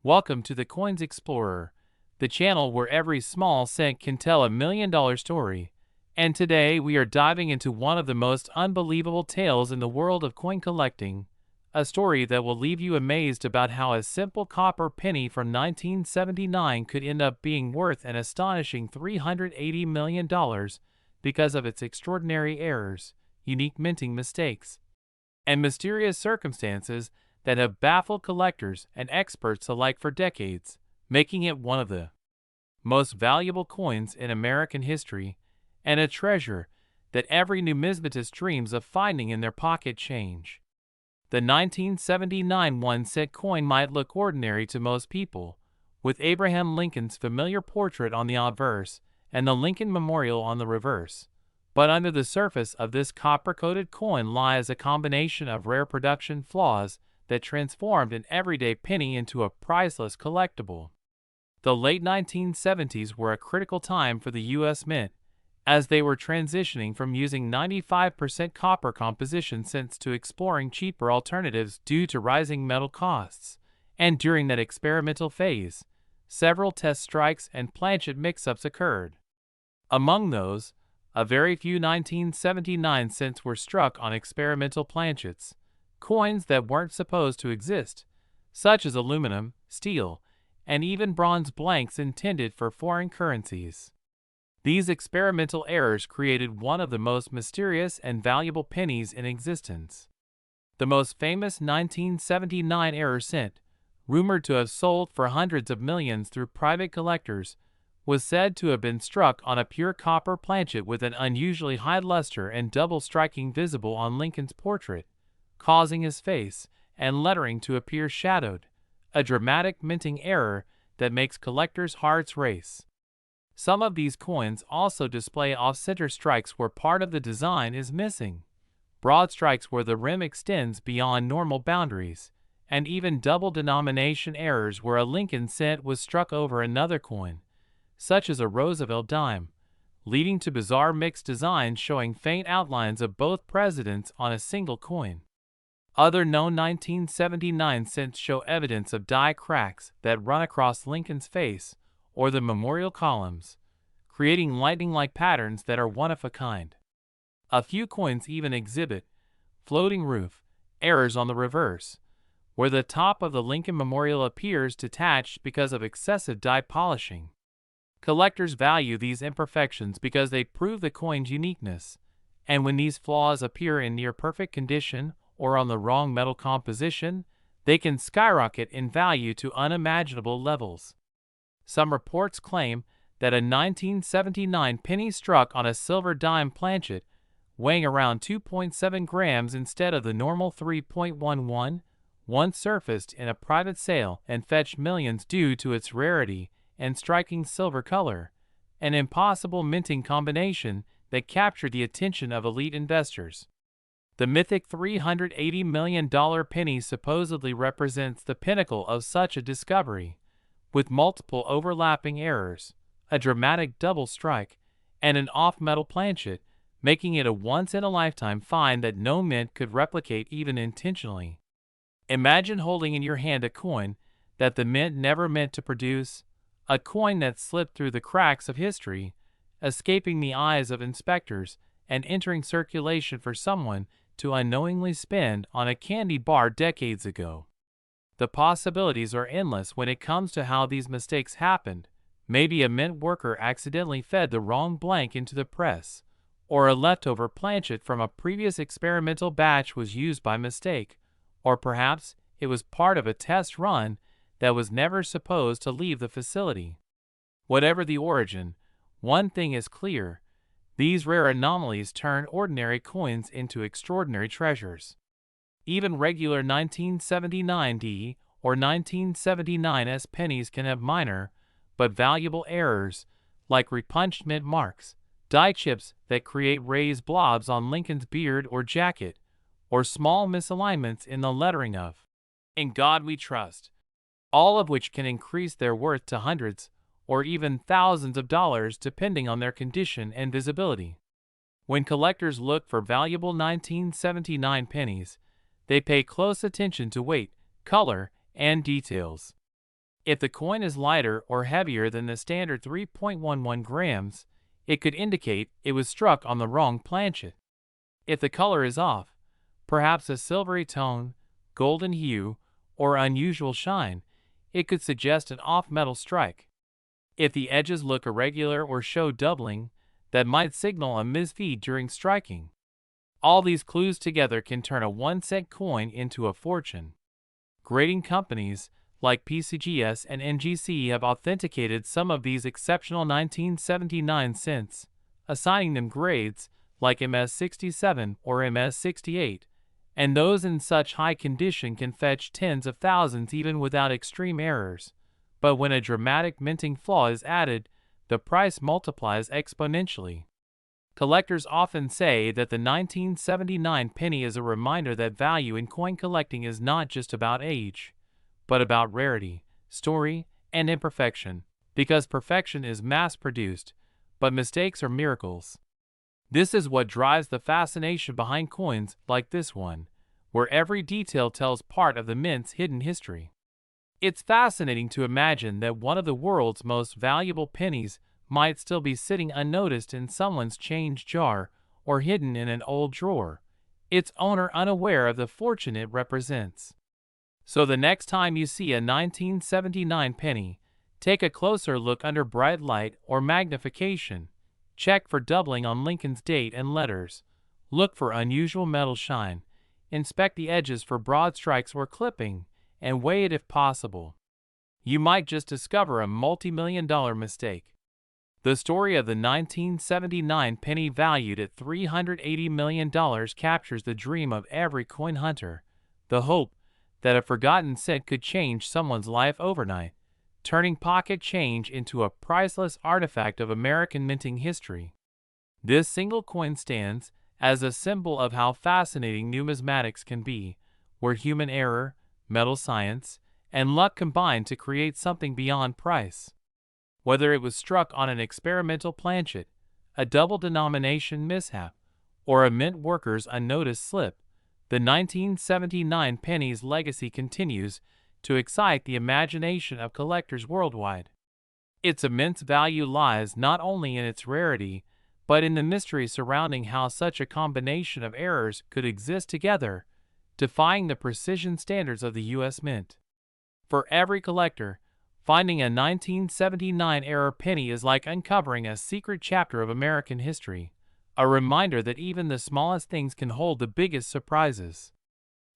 Welcome to the Coins Explorer, the channel where every small cent can tell $1 million story. And today we are diving into one of the most unbelievable tales in the world of coin collecting, a story that will leave you amazed about how a simple copper penny from 1979 could end up being worth an astonishing $380 million because of its extraordinary errors, unique minting mistakes, and mysterious circumstances that have baffled collectors and experts alike for decades, making it one of the most valuable coins in American history and a treasure that every numismatist dreams of finding in their pocket change. The 1979 1-cent coin might look ordinary to most people, with Abraham Lincoln's familiar portrait on the obverse and the Lincoln Memorial on the reverse. But under the surface of this copper-coated coin lies a combination of rare production flaws that transformed an everyday penny into a priceless collectible. The late 1970s were a critical time for the U.S. Mint, as they were transitioning from using 95% copper composition cents to exploring cheaper alternatives due to rising metal costs. And during that experimental phase, several test strikes and planchet mix-ups occurred. Among those, a very few 1979 cents were struck on experimental planchets, coins that weren't supposed to exist, such as aluminum, steel, and even bronze blanks intended for foreign currencies. These experimental errors created one of the most mysterious and valuable pennies in existence. The most famous 1979 error cent, rumored to have sold for hundreds of millions through private collectors, was said to have been struck on a pure copper planchet with an unusually high luster and double striking visible on Lincoln's portrait, causing his face and lettering to appear shadowed, a dramatic minting error that makes collectors' hearts race. Some of these coins also display off-center strikes where part of the design is missing, broad strikes where the rim extends beyond normal boundaries, and even double denomination errors where a Lincoln cent was struck over another coin, such as a Roosevelt dime, leading to bizarre mixed designs showing faint outlines of both presidents on a single coin. Other known 1979 cents show evidence of die cracks that run across Lincoln's face or the memorial columns, creating lightning-like patterns that are one of a kind. A few coins even exhibit floating roof errors on the reverse, where the top of the Lincoln Memorial appears detached because of excessive die polishing. Collectors value these imperfections because they prove the coin's uniqueness, and when these flaws appear in near-perfect condition or on the wrong metal composition, they can skyrocket in value to unimaginable levels. Some reports claim that a 1979 penny struck on a silver dime planchet, weighing around 2.7 grams instead of the normal 3.11, once surfaced in a private sale and fetched millions due to its rarity and striking silver color, an impossible minting combination that captured the attention of elite investors. The mythic $380 million penny supposedly represents the pinnacle of such a discovery, with multiple overlapping errors, a dramatic double strike, and an off-metal planchet, making it a once-in-a-lifetime find that no mint could replicate even intentionally. Imagine holding in your hand a coin that the mint never meant to produce, a coin that slipped through the cracks of history, escaping the eyes of inspectors and entering circulation for someone to unknowingly spend on a candy bar decades ago. The possibilities are endless when it comes to how these mistakes happened. Maybe a mint worker accidentally fed the wrong blank into the press, or a leftover planchet from a previous experimental batch was used by mistake, or perhaps it was part of a test run that was never supposed to leave the facility. Whatever the origin, one thing is clear: these rare anomalies turn ordinary coins into extraordinary treasures. Even regular 1979D or 1979S pennies can have minor, but valuable errors, like repunched mint marks, die chips that create raised blobs on Lincoln's beard or jacket, or small misalignments in the lettering of "In God We Trust," all of which can increase their worth to hundreds or even thousands of dollars depending on their condition and visibility. When collectors look for valuable 1979 pennies, they pay close attention to weight, color, and details. If the coin is lighter or heavier than the standard 3.11 grams, it could indicate it was struck on the wrong planchet. If the color is off, perhaps a silvery tone, golden hue, or unusual shine, it could suggest an off-metal strike. If the edges look irregular or show doubling, that might signal a misfeed during striking. All these clues together can turn a 1-cent coin into a fortune. Grading companies like PCGS and NGC have authenticated some of these exceptional 1979 cents, assigning them grades like MS67 or MS68, and those in such high condition can fetch tens of thousands even without extreme errors. But when a dramatic minting flaw is added, the price multiplies exponentially. Collectors often say that the 1979 penny is a reminder that value in coin collecting is not just about age, but about rarity, story, and imperfection, because perfection is mass-produced, but mistakes are miracles. This is what drives the fascination behind coins like this one, where every detail tells part of the mint's hidden history. It's fascinating to imagine that one of the world's most valuable pennies might still be sitting unnoticed in someone's change jar or hidden in an old drawer, its owner unaware of the fortune it represents. So the next time you see a 1979 penny, take a closer look under bright light or magnification. Check for doubling on Lincoln's date and letters. Look for unusual metal shine. Inspect the edges for broad strikes or clipping, and weigh it if possible. You might just discover a multi-million-dollar mistake. The story of the 1979 penny valued at $380 million captures the dream of every coin hunter, the hope that a forgotten cent could change someone's life overnight, turning pocket change into a priceless artifact of American minting history. This single coin stands as a symbol of how fascinating numismatics can be, where human error, metal science, and luck combine to create something beyond price. Whether it was struck on an experimental planchet, a double denomination mishap, or a mint worker's unnoticed slip, the 1979 penny's legacy continues to excite the imagination of collectors worldwide. Its immense value lies not only in its rarity, but in the mystery surrounding how such a combination of errors could exist together, defying the precision standards of the U.S. Mint. For every collector, finding a 1979 error penny is like uncovering a secret chapter of American history, a reminder that even the smallest things can hold the biggest surprises.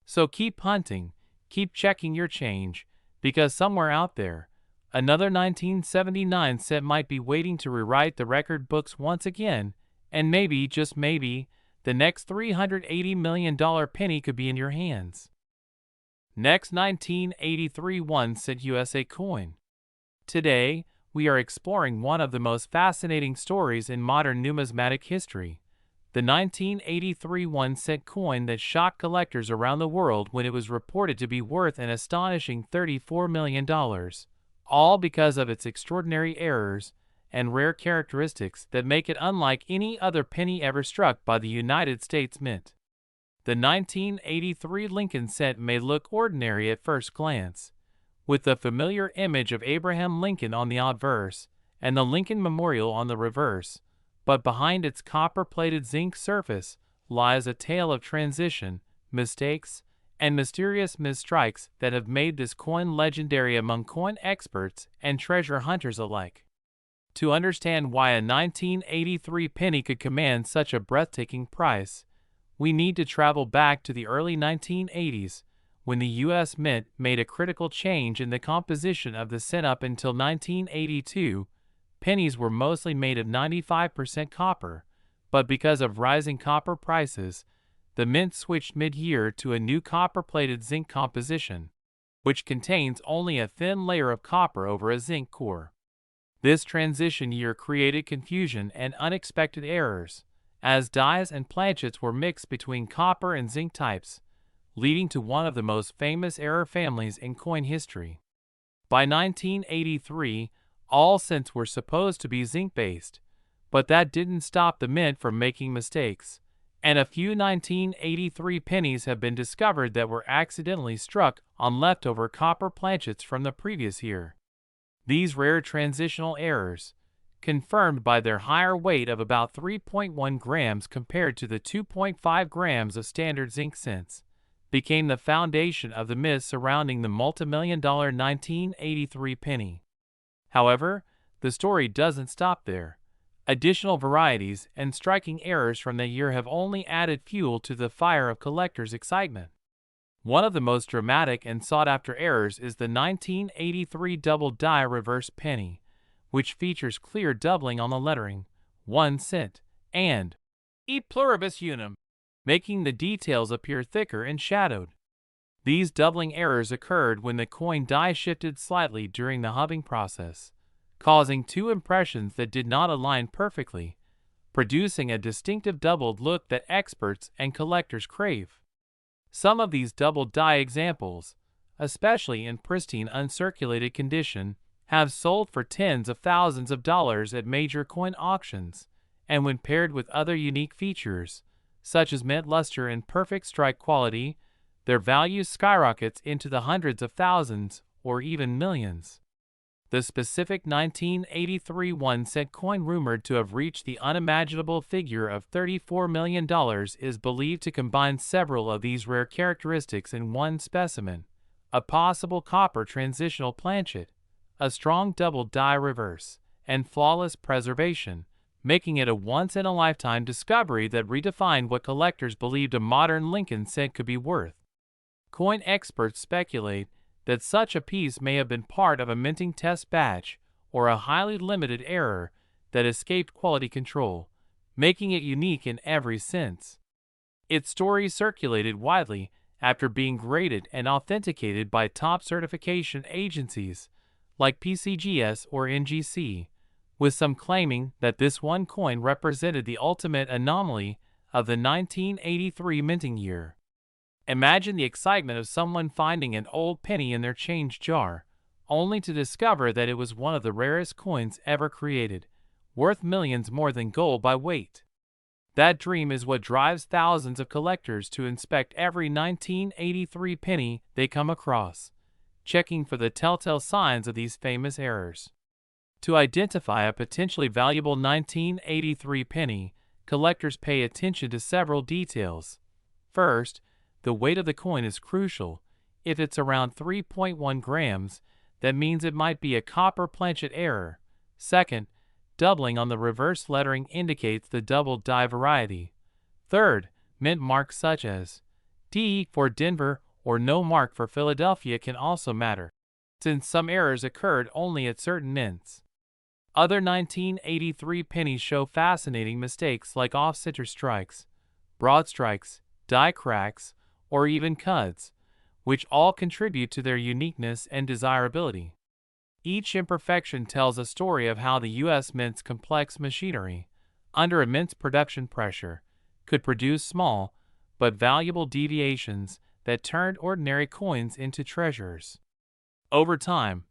So keep hunting, keep checking your change, because somewhere out there, another 1979 cent might be waiting to rewrite the record books once again, and maybe, just maybe, the next $380 million penny could be in your hands. Next, 1983 1-cent USA coin. Today, we are exploring one of the most fascinating stories in modern numismatic history, the 1983 1-cent coin that shocked collectors around the world when it was reported to be worth an astonishing $34 million, all because of its extraordinary errors and rare characteristics that make it unlike any other penny ever struck by the United States Mint. The 1983 Lincoln cent may look ordinary at first glance, with the familiar image of Abraham Lincoln on the obverse and the Lincoln Memorial on the reverse, but behind its copper-plated zinc surface lies a tale of transition, mistakes, and mysterious misstrikes that have made this coin legendary among coin experts and treasure hunters alike. To understand why a 1983 penny could command such a breathtaking price, we need to travel back to the early 1980s, when the U.S. Mint made a critical change in the composition of the cent. Up until 1982, pennies were mostly made of 95% copper, but because of rising copper prices, the mint switched mid-year to a new copper-plated zinc composition, which contains only a thin layer of copper over a zinc core. This transition year created confusion and unexpected errors, as dies and planchets were mixed between copper and zinc types, leading to one of the most famous error families in coin history. By 1983, all cents were supposed to be zinc-based, but that didn't stop the mint from making mistakes. and a few 1983 pennies have been discovered that were accidentally struck on leftover copper planchets from the previous year. These rare transitional errors, confirmed by their higher weight of about 3.1 grams compared to the 2.5 grams of standard zinc cents, became the foundation of the myth surrounding the multimillion-dollar 1983 penny. However, the story doesn't stop there. Additional varieties and striking errors from that year have only added fuel to the fire of collectors' excitement. One of the most dramatic and sought-after errors is the 1983 double-die reverse penny, which features clear doubling on the lettering, 1 cent, and e pluribus unum, making the details appear thicker and shadowed. These doubling errors occurred when the coin die shifted slightly during the hubbing process, causing two impressions that did not align perfectly, producing a distinctive doubled look that experts and collectors crave. Some of these double die examples, especially in pristine uncirculated condition, have sold for tens of thousands of dollars at major coin auctions, and when paired with other unique features, such as mint luster and perfect strike quality, their value skyrockets into the hundreds of thousands or even millions. The specific 1983 1-cent coin rumored to have reached the unimaginable figure of $34 million is believed to combine several of these rare characteristics in one specimen: a possible copper transitional planchet, a strong double die reverse, and flawless preservation, making it a once-in-a-lifetime discovery that redefined what collectors believed a modern Lincoln cent could be worth. Coin experts speculate that such a piece may have been part of a minting test batch or a highly limited error that escaped quality control, making it unique in every sense. Its story circulated widely after being graded and authenticated by top certification agencies like PCGS or NGC, with some claiming that this one coin represented the ultimate anomaly of the 1983 minting year. Imagine the excitement of someone finding an old penny in their change jar, only to discover that it was one of the rarest coins ever created, worth millions more than gold by weight. That dream is what drives thousands of collectors to inspect every 1983 penny they come across, checking for the telltale signs of these famous errors. To identify a potentially valuable 1983 penny, collectors pay attention to several details. First, the weight of the coin is crucial. If it's around 3.1 grams, that means it might be a copper planchet error. Second, doubling on the reverse lettering indicates the double die variety. Third, mint marks such as D for Denver or no mark for Philadelphia can also matter, since some errors occurred only at certain mints. Other 1983 pennies show fascinating mistakes like off-center strikes, broad strikes, die cracks, or even cuds, which all contribute to their uniqueness and desirability. Each imperfection tells a story of how the U.S. Mint's complex machinery, under immense production pressure, could produce small but valuable deviations that turned ordinary coins into treasures. Over time,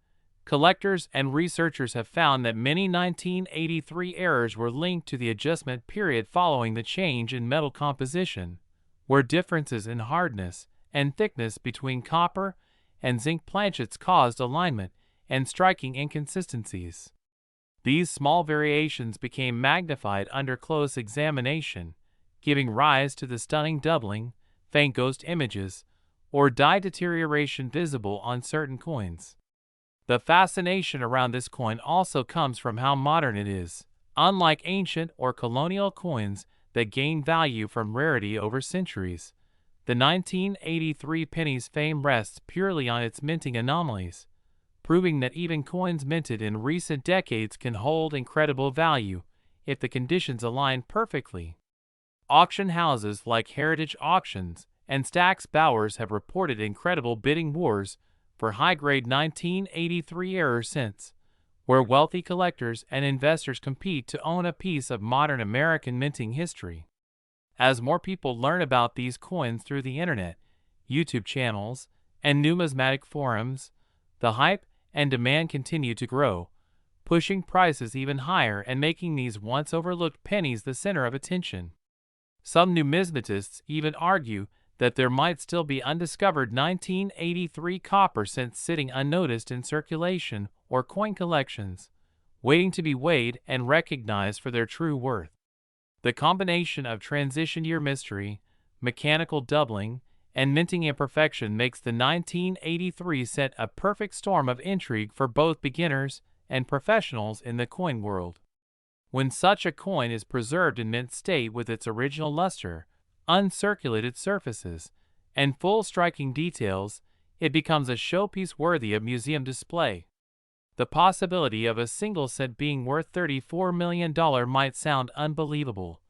collectors and researchers have found that many 1983 errors were linked to the adjustment period following the change in metal composition, where differences in hardness and thickness between copper and zinc planchets caused alignment and striking inconsistencies. These small variations became magnified under close examination, giving rise to the stunning doubling, faint ghost images, or die deterioration visible on certain coins. The fascination around this coin also comes from how modern it is. Unlike ancient or colonial coins that gain value from rarity over centuries, the 1983 penny's fame rests purely on its minting anomalies, proving that even coins minted in recent decades can hold incredible value if the conditions align perfectly. Auction houses like Heritage Auctions and Stack's Bowers have reported incredible bidding wars for high-grade 1983 error cents, where wealthy collectors and investors compete to own a piece of modern American minting history. As more people learn about these coins through the internet, YouTube channels, and numismatic forums, the hype and demand continue to grow, pushing prices even higher and making these once overlooked pennies the center of attention. Some numismatists even argue that there might still be undiscovered 1983 copper cents sitting unnoticed in circulation or coin collections, waiting to be weighed and recognized for their true worth. The combination of transition year mystery, mechanical doubling, and minting imperfection makes the 1983 cent a perfect storm of intrigue for both beginners and professionals in the coin world. When such a coin is preserved in mint state with its original luster, uncirculated surfaces, and full striking details, it becomes a showpiece worthy of museum display. The possibility of a single cent being worth $34 million might sound unbelievable,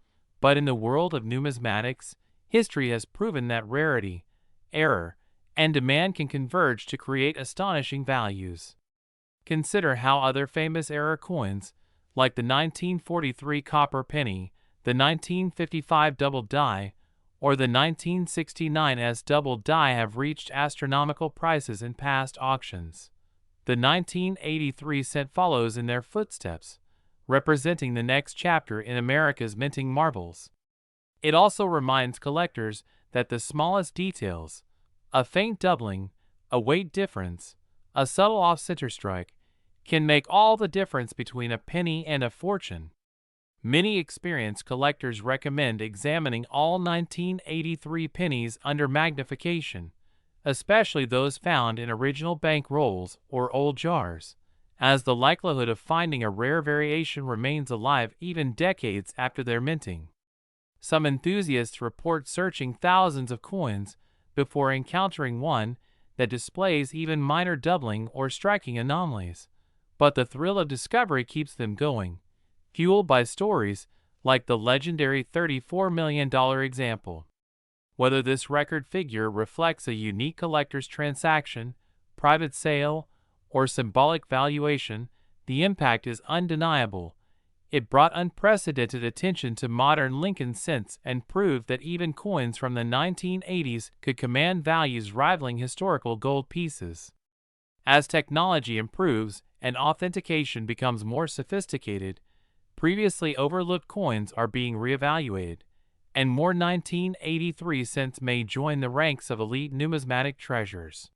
but in the world of numismatics, history has proven that rarity, error, and demand can converge to create astonishing values. Consider how other famous era coins, like the 1943 copper penny, the 1955 double die, or the 1969's double die have reached astronomical prices in past auctions. The 1983 cent follows in their footsteps, representing the next chapter in America's minting marvels. It also reminds collectors that the smallest details, a faint doubling, a weight difference, a subtle off-center strike, can make all the difference between a penny and a fortune. Many experienced collectors recommend examining all 1983 pennies under magnification, especially those found in original bank rolls or old jars, as the likelihood of finding a rare variation remains alive even decades after their minting. Some enthusiasts report searching thousands of coins before encountering one that displays even minor doubling or striking anomalies, but the thrill of discovery keeps them going, fueled by stories like the legendary $34 million example. Whether this record figure reflects a unique collector's transaction, private sale, or symbolic valuation, the impact is undeniable. It brought unprecedented attention to modern Lincoln cents and proved that even coins from the 1980s could command values rivaling historical gold pieces. As technology improves and authentication becomes more sophisticated, previously overlooked coins are being reevaluated, and more 1983 cents may join the ranks of elite numismatic treasures.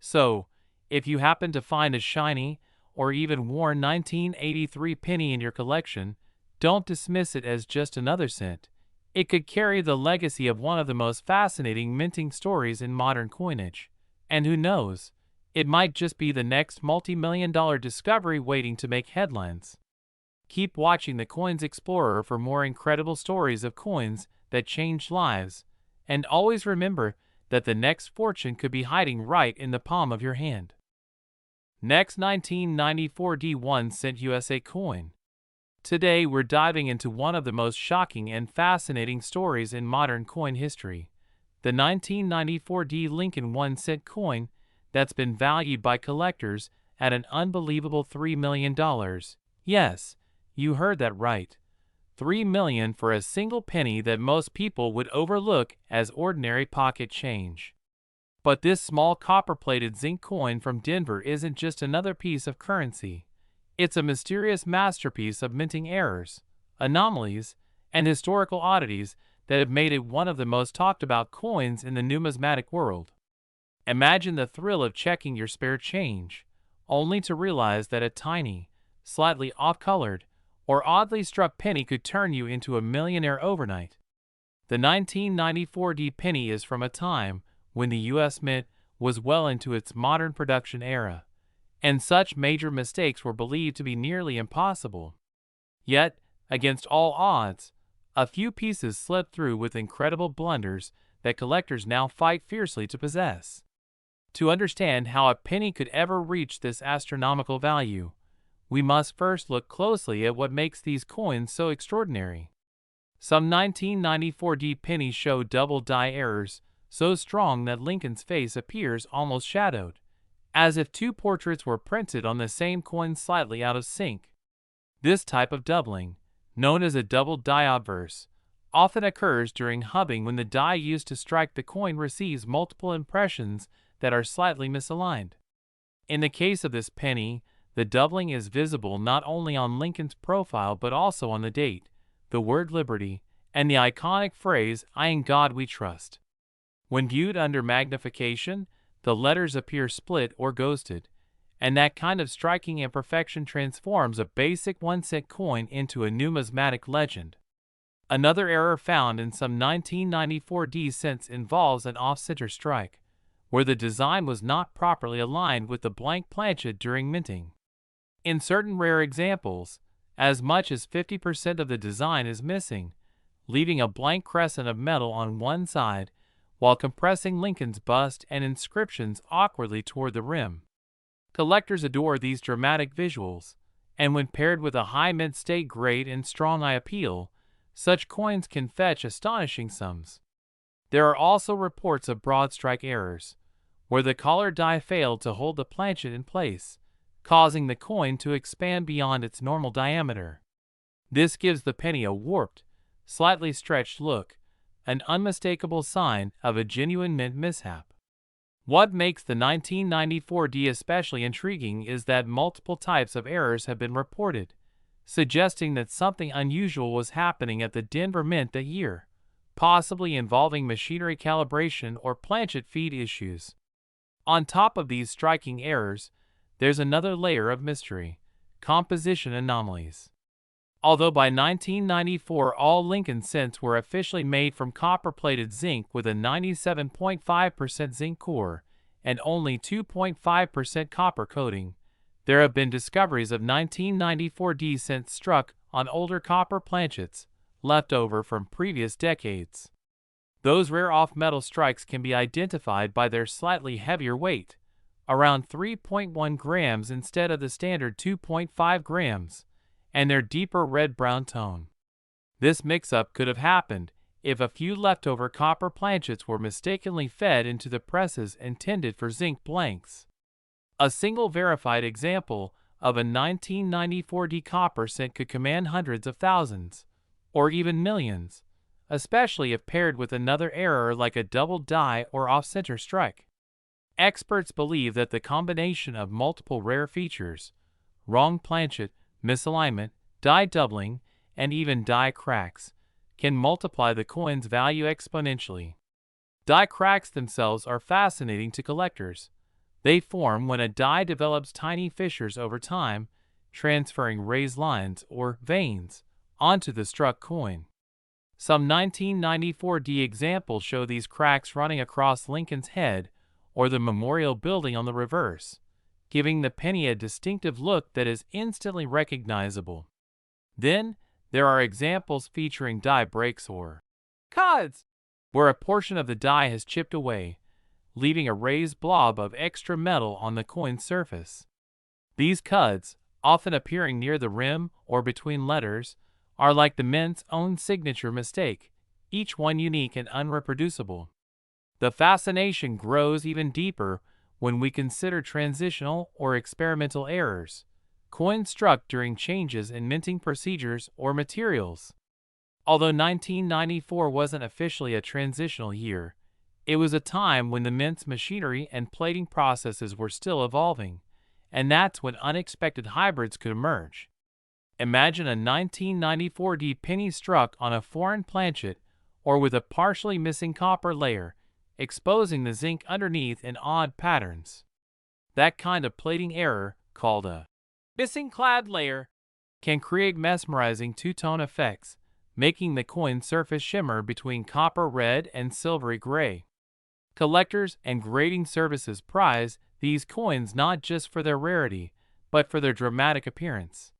So, if you happen to find a shiny or even worn 1983 penny in your collection, don't dismiss it as just another cent. It could carry the legacy of one of the most fascinating minting stories in modern coinage. And who knows, it might just be the next multi-million-dollar discovery waiting to make headlines. Keep watching the Coins Explorer for more incredible stories of coins that changed lives, and always remember that the next fortune could be hiding right in the palm of your hand. Next, 1994 D1 cent USA coin. Today we're diving into one of the most shocking and fascinating stories in modern coin history, the 1994 D Lincoln 1 cent coin that's been valued by collectors at an unbelievable $3 million. Yes, you heard that right. $3 million for a single penny that most people would overlook as ordinary pocket change. But this small copper-plated zinc coin from Denver isn't just another piece of currency. It's a mysterious masterpiece of minting errors, anomalies, and historical oddities that have made it one of the most talked-about coins in the numismatic world. Imagine the thrill of checking your spare change, only to realize that a tiny, slightly off-colored, or oddly struck penny could turn you into a millionaire overnight. The 1994 D penny is from a time when the U.S. Mint was well into its modern production era, and such major mistakes were believed to be nearly impossible. Yet, against all odds, a few pieces slipped through with incredible blunders that collectors now fight fiercely to possess. To understand how a penny could ever reach this astronomical value, we must first look closely at what makes these coins so extraordinary. Some 1994 D pennies show double die errors so strong that Lincoln's face appears almost shadowed, as if two portraits were printed on the same coin slightly out of sync. This type of doubling, known as a double die obverse, often occurs during hubbing when the die used to strike the coin receives multiple impressions that are slightly misaligned. In the case of this penny, the doubling is visible not only on Lincoln's profile but also on the date, the word Liberty, and the iconic phrase, "In God we trust." When viewed under magnification, the letters appear split or ghosted, and that kind of striking imperfection transforms a basic 1-cent coin into a numismatic legend. Another error found in some 1994 D cents involves an off-center strike, where the design was not properly aligned with the blank planchet during minting. In certain rare examples, as much as 50% of the design is missing, leaving a blank crescent of metal on one side while compressing Lincoln's bust and inscriptions awkwardly toward the rim. Collectors adore these dramatic visuals, and when paired with a high mint-state grade and strong eye appeal, such coins can fetch astonishing sums. There are also reports of broadstrike errors, where the collar die failed to hold the planchet in place, causing the coin to expand beyond its normal diameter. This gives the penny a warped, slightly stretched look, an unmistakable sign of a genuine mint mishap. What makes the 1994 D especially intriguing is that multiple types of errors have been reported, suggesting that something unusual was happening at the Denver Mint that year, possibly involving machinery calibration or planchet feed issues. On top of these striking errors, there's another layer of mystery: composition anomalies. Although by 1994 all Lincoln cents were officially made from copper-plated zinc with a 97.5% zinc core and only 2.5% copper coating, there have been discoveries of 1994 D cents struck on older copper planchets left over from previous decades. Those rare off-metal strikes can be identified by their slightly heavier weight, around 3.1 grams instead of the standard 2.5 grams, and their deeper red-brown tone. This mix-up could have happened if a few leftover copper planchets were mistakenly fed into the presses intended for zinc blanks. A single verified example of a 1994 D copper cent could command hundreds of thousands, or even millions, especially if paired with another error like a double die or off-center strike. Experts believe that the combination of multiple rare features, wrong planchet, misalignment, die doubling, and even die cracks, can multiply the coin's value exponentially. Die cracks themselves are fascinating to collectors. They form when a die develops tiny fissures over time, transferring raised lines or veins onto the struck coin. Some 1994 D examples show these cracks running across Lincoln's head or the memorial building on the reverse, giving the penny a distinctive look that is instantly recognizable. Then, there are examples featuring die breaks or cuts, where a portion of the die has chipped away, leaving a raised blob of extra metal on the coin's surface. These cuts, often appearing near the rim or between letters, are like the mint's own signature mistake, each one unique and unreproducible. The fascination grows even deeper when we consider transitional or experimental errors, coins struck during changes in minting procedures or materials. Although 1994 wasn't officially a transitional year, it was a time when the mint's machinery and plating processes were still evolving, and that's when unexpected hybrids could emerge. Imagine a 1994 D penny struck on a foreign planchet or with a partially missing copper layer, exposing the zinc underneath in odd patterns. That kind of plating error, called a missing clad layer, can create mesmerizing two-tone effects, making the coin's surface shimmer between copper red and silvery gray. Collectors and grading services prize these coins not just for their rarity, but for their dramatic appearance.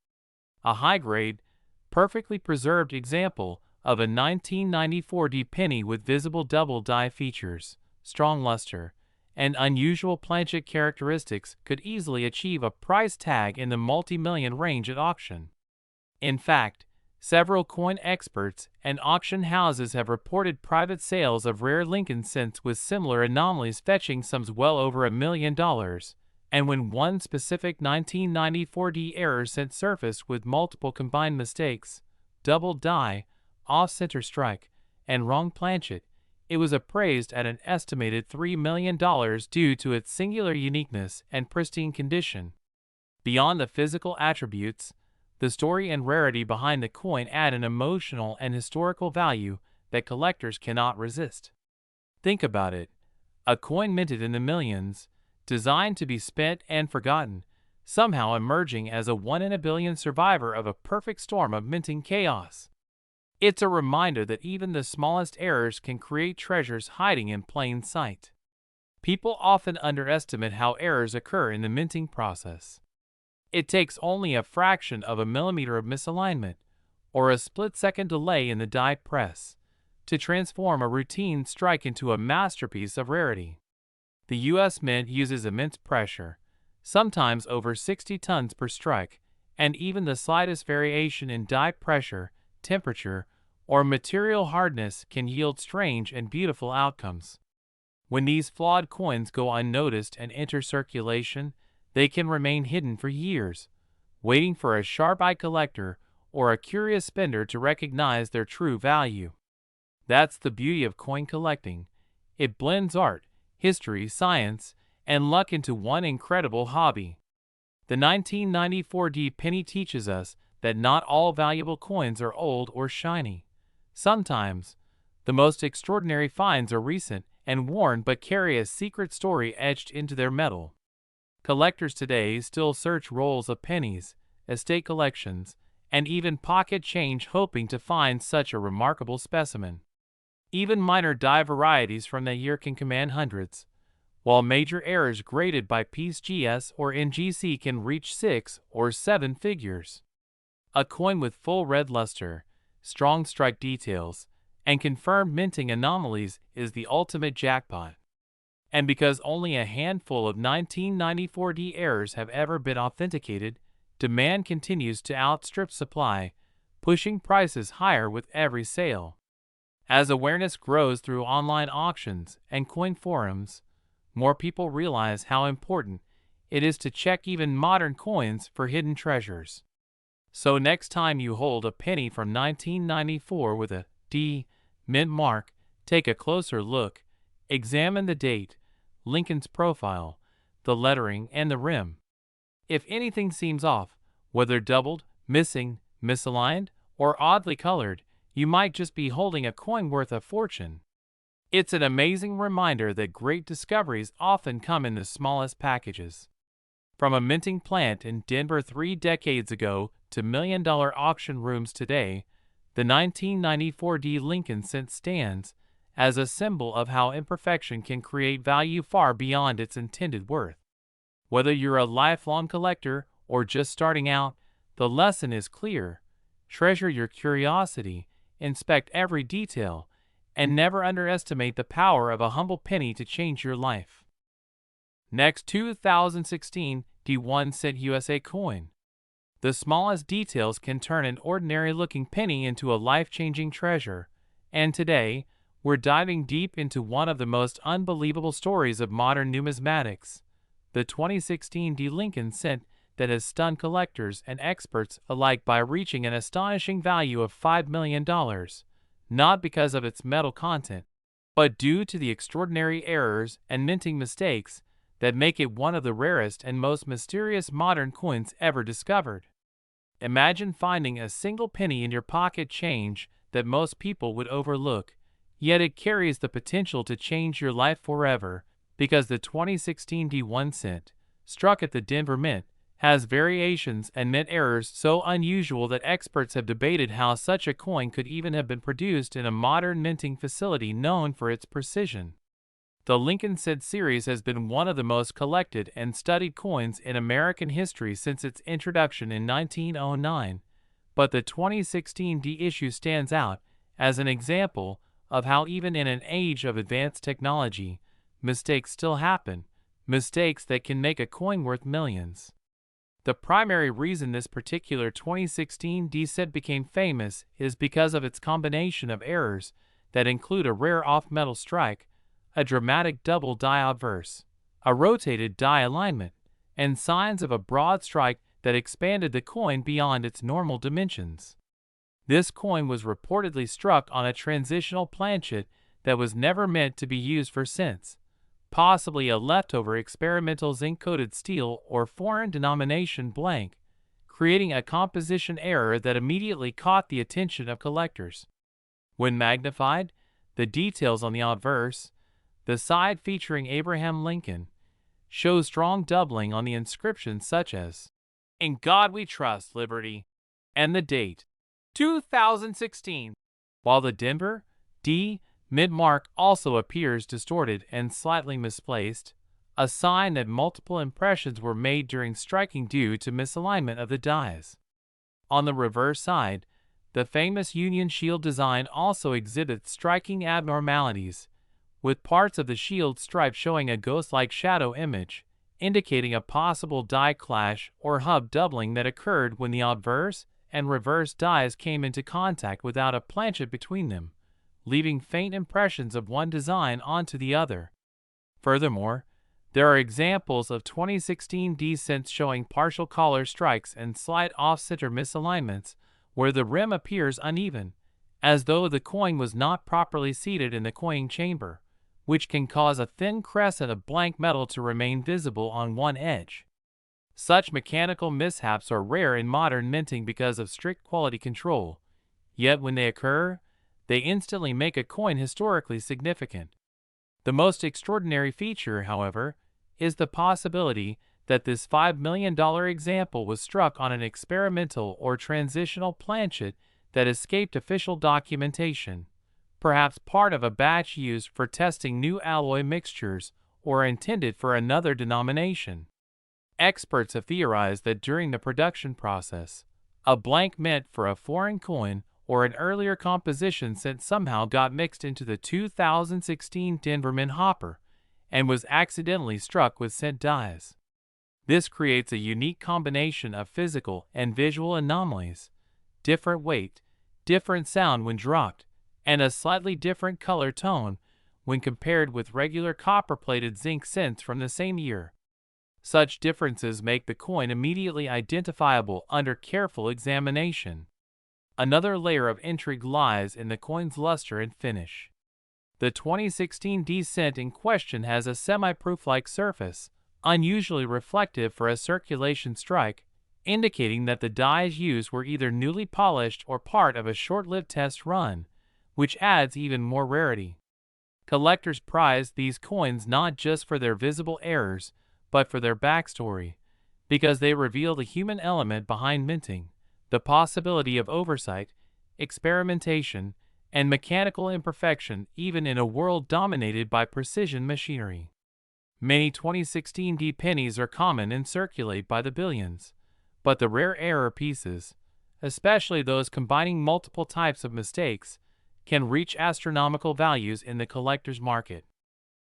A high-grade, perfectly preserved example of a 1994 D penny with visible double die features, strong luster, and unusual planchet characteristics could easily achieve a price tag in the multi-million range at auction. In fact, several coin experts and auction houses have reported private sales of rare Lincoln cents with similar anomalies fetching sums well over $1 million, and when one specific 1994 D error cent surfaced with multiple combined mistakes, double die, off-center strike, and wrong planchet, it was appraised at an estimated $3 million due to its singular uniqueness and pristine condition. Beyond the physical attributes, The story and rarity behind the coin add an emotional and historical value that collectors cannot resist. Think about it. A coin minted in the millions, designed to be spent and forgotten, somehow emerging as a one-in-a-billion survivor of a perfect storm of minting chaos. It's a reminder that even the smallest errors can create treasures hiding in plain sight. People often underestimate how errors occur in the minting process. It takes only a fraction of a millimeter of misalignment, or a split-second delay in the die press, to transform a routine strike into a masterpiece of rarity. The U.S. Mint uses immense pressure, sometimes over 60 tons per strike, and even the slightest variation in die pressure, temperature, or material hardness can yield strange and beautiful outcomes. When these flawed coins go unnoticed and enter circulation, they can remain hidden for years, waiting for a sharp-eyed collector or a curious spender to recognize their true value. That's the beauty of coin collecting. It blends art, history, science, and luck into one incredible hobby. The 1994 D penny teaches us that not all valuable coins are old or shiny. Sometimes, the most extraordinary finds are recent and worn but carry a secret story etched into their metal. Collectors today still search rolls of pennies, estate collections, and even pocket change hoping to find such a remarkable specimen. Even minor die varieties from that year can command hundreds, while major errors graded by Piece GS or NGC can reach 6 or 7 figures. A coin with full red luster, strong strike details, and confirmed minting anomalies is the ultimate jackpot. And because only a handful of 1994 D errors have ever been authenticated, demand continues to outstrip supply, pushing prices higher with every sale. As awareness grows through online auctions and coin forums, more people realize how important it is to check even modern coins for hidden treasures. So next time you hold a penny from 1994 with a D mint mark, take a closer look, examine the date, Lincoln's profile, the lettering, and the rim. If anything seems off, whether doubled, missing, misaligned, or oddly colored, you might just be holding a coin worth a fortune. It's an amazing reminder that great discoveries often come in the smallest packages. From a minting plant in Denver 3 decades ago to million-dollar auction rooms today, the 1994 D Lincoln cent stands as a symbol of how imperfection can create value far beyond its intended worth. Whether you're a lifelong collector or just starting out, the lesson is clear. Treasure your curiosity, inspect every detail, and never underestimate the power of a humble penny to change your life. Next, 2016 D1 cent USA coin. The smallest details can turn an ordinary-looking penny into a life-changing treasure, and today, we're diving deep into one of the most unbelievable stories of modern numismatics, the 2016 D Lincoln cent that has stunned collectors and experts alike by reaching an astonishing value of $5 million, not because of its metal content, but due to the extraordinary errors and minting mistakes that make it one of the rarest and most mysterious modern coins ever discovered. Imagine finding a single penny in your pocket change that most people would overlook, yet it carries the potential to change your life forever because the 2016 D1 cent, struck at the Denver Mint, has variations and mint errors so unusual that experts have debated how such a coin could even have been produced in a modern minting facility known for its precision. The Lincoln cent series has been one of the most collected and studied coins in American history since its introduction in 1909, but the 2016 D issue stands out as an example of how even in an age of advanced technology, mistakes still happen, mistakes that can make a coin worth millions. The primary reason this particular 2016 D cent became famous is because of its combination of errors that include a rare off-metal strike, a dramatic double die obverse, a rotated die alignment, and signs of a broad strike that expanded the coin beyond its normal dimensions. This coin was reportedly struck on a transitional planchet that was never meant to be used for cents, possibly a leftover experimental zinc-coated steel or foreign denomination blank, creating a composition error that immediately caught the attention of collectors. When magnified, the details on the obverse, the side featuring Abraham Lincoln, show strong doubling on the inscriptions such as, "In God We Trust, Liberty," and the date, 2016, while the Denver D mid-mark also appears distorted and slightly misplaced, a sign that multiple impressions were made during striking due to misalignment of the dies. On the reverse side, the famous Union Shield design also exhibits striking abnormalities, with parts of the shield stripe showing a ghost-like shadow image, indicating a possible die clash or hub doubling that occurred when the obverse and reverse dies came into contact without a planchet between them, leaving faint impressions of one design onto the other. Furthermore, there are examples of 2016 descents showing partial collar strikes and slight off-center misalignments where the rim appears uneven, as though the coin was not properly seated in the coining chamber, which can cause a thin crescent of blank metal to remain visible on one edge. Such mechanical mishaps are rare in modern minting because of strict quality control, yet when they occur, they instantly make a coin historically significant. The most extraordinary feature, however, is the possibility that this $5 million example was struck on an experimental or transitional planchet that escaped official documentation, perhaps part of a batch used for testing new alloy mixtures or intended for another denomination. Experts have theorized that during the production process, a blank mint for a foreign coin or an earlier composition cent somehow got mixed into the 2016 Denver Mint hopper and was accidentally struck with cent dies. This creates a unique combination of physical and visual anomalies, different weight, different sound when dropped, and a slightly different color tone when compared with regular copper-plated zinc cents from the same year. Such differences make the coin immediately identifiable under careful examination. Another layer of intrigue lies in the coin's luster and finish. The 2016 D cent in question has a semi-proof-like surface, unusually reflective for a circulation strike, indicating that the dies used were either newly polished or part of a short-lived test run, which adds even more rarity. Collectors prize these coins not just for their visible errors, but for their backstory, because they reveal the human element behind minting, the possibility of oversight, experimentation, and mechanical imperfection even in a world dominated by precision machinery. Many 2016 D pennies are common and circulate by the billions, but the rare error pieces, especially those combining multiple types of mistakes, can reach astronomical values in the collector's market.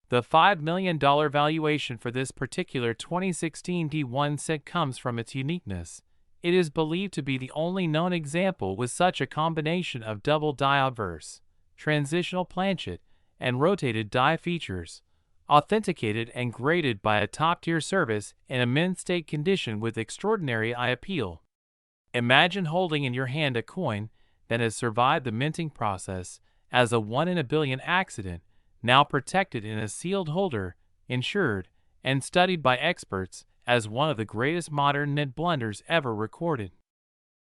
The $5 million valuation for this particular 2016 D1 cent comes from its uniqueness. It is believed to be the only known example with such a combination of double die obverse, transitional planchet, and rotated die features, authenticated and graded by a top-tier service in a mint state condition with extraordinary eye appeal. Imagine holding in your hand a coin that has survived the minting process as a 1 in a billion accident, now protected in a sealed holder, insured, and studied by experts as one of the greatest modern mint blunders ever recorded.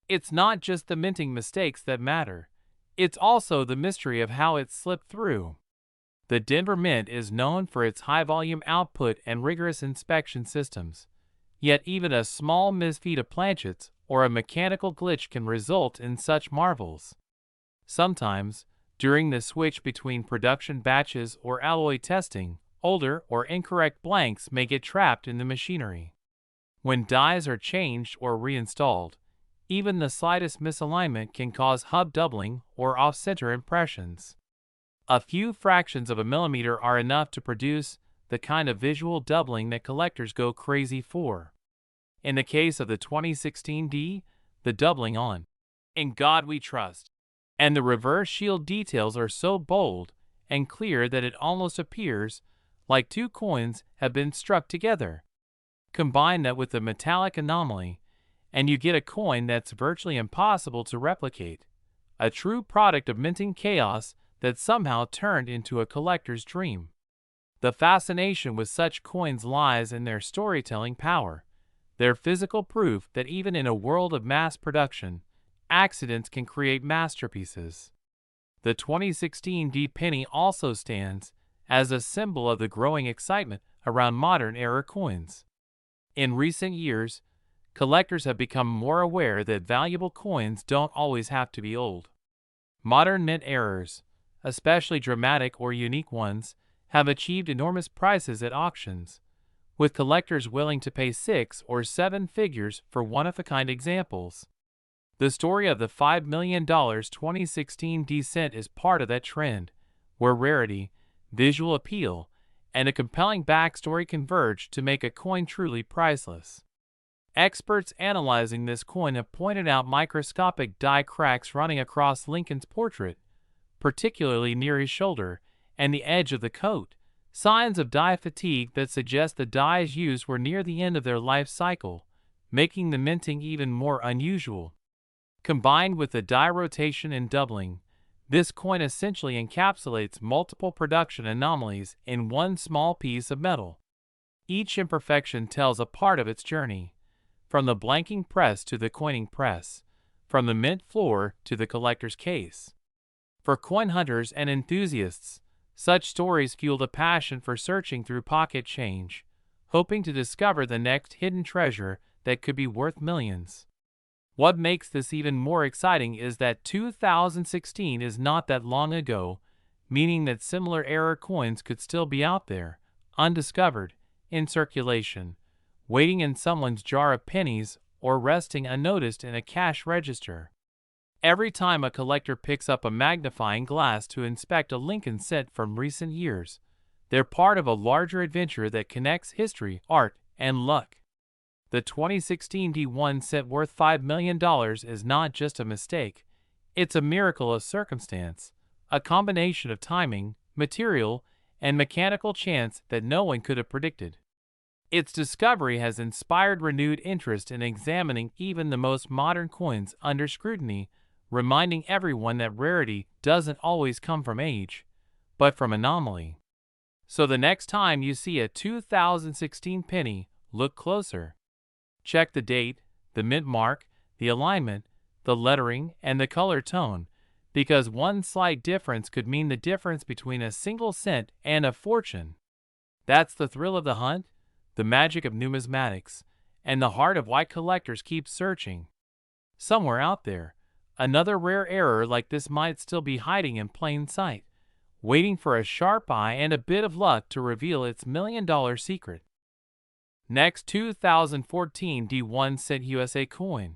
It's not just the minting mistakes that matter, it's also the mystery of how it slipped through. The Denver Mint is known for its high-volume output and rigorous inspection systems, yet even a small misfeed of planchets or a mechanical glitch can result in such marvels. Sometimes, during the switch between production batches or alloy testing, older or incorrect blanks may get trapped in the machinery. When dies are changed or reinstalled, even the slightest misalignment can cause hub doubling or off-center impressions. A few fractions of a millimeter are enough to produce the kind of visual doubling that collectors go crazy for. In the case of the 2016 D, the doubling on "In God We Trust" and the reverse shield details are so bold and clear that it almost appears like two coins have been struck together. Combine that with the metallic anomaly, and you get a coin that's virtually impossible to replicate, a true product of minting chaos that somehow turned into a collector's dream. The fascination with such coins lies in their storytelling power. They're physical proof that even in a world of mass production, accidents can create masterpieces. The 2016 D penny also stands as a symbol of the growing excitement around modern-era coins. In recent years, collectors have become more aware that valuable coins don't always have to be old. Modern mint errors, especially dramatic or unique ones, have achieved enormous prices at auctions, with collectors willing to pay 6 or 7 figures for one-of-a-kind examples. The story of the $5 million 2016 descent is part of that trend, where rarity, visual appeal, and a compelling backstory converge to make a coin truly priceless. Experts analyzing this coin have pointed out microscopic die cracks running across Lincoln's portrait, particularly near his shoulder and the edge of the coat, signs of die fatigue that suggest the dies used were near the end of their life cycle, making the minting even more unusual. Combined with the die rotation and doubling, this coin essentially encapsulates multiple production anomalies in one small piece of metal. Each imperfection tells a part of its journey, from the blanking press to the coining press, from the mint floor to the collector's case. For coin hunters and enthusiasts, such stories fuel the passion for searching through pocket change, hoping to discover the next hidden treasure that could be worth millions. What makes this even more exciting is that 2016 is not that long ago, meaning that similar era coins could still be out there, undiscovered, in circulation, waiting in someone's jar of pennies or resting unnoticed in a cash register. Every time a collector picks up a magnifying glass to inspect a Lincoln cent from recent years, they're part of a larger adventure that connects history, art, and luck. The 2016 D1 cent worth $5 million is not just a mistake, it's a miracle of circumstance, a combination of timing, material, and mechanical chance that no one could have predicted. Its discovery has inspired renewed interest in examining even the most modern coins under scrutiny, reminding everyone that rarity doesn't always come from age, but from anomaly. So the next time you see a 2016 penny, look closer. Check the date, the mint mark, the alignment, the lettering, and the color tone, because one slight difference could mean the difference between a single cent and a fortune. That's the thrill of the hunt, the magic of numismatics, and the heart of why collectors keep searching. Somewhere out there, another rare error like this might still be hiding in plain sight, waiting for a sharp eye and a bit of luck to reveal its million-dollar secret. Next, 2014 D1 cent USA coin.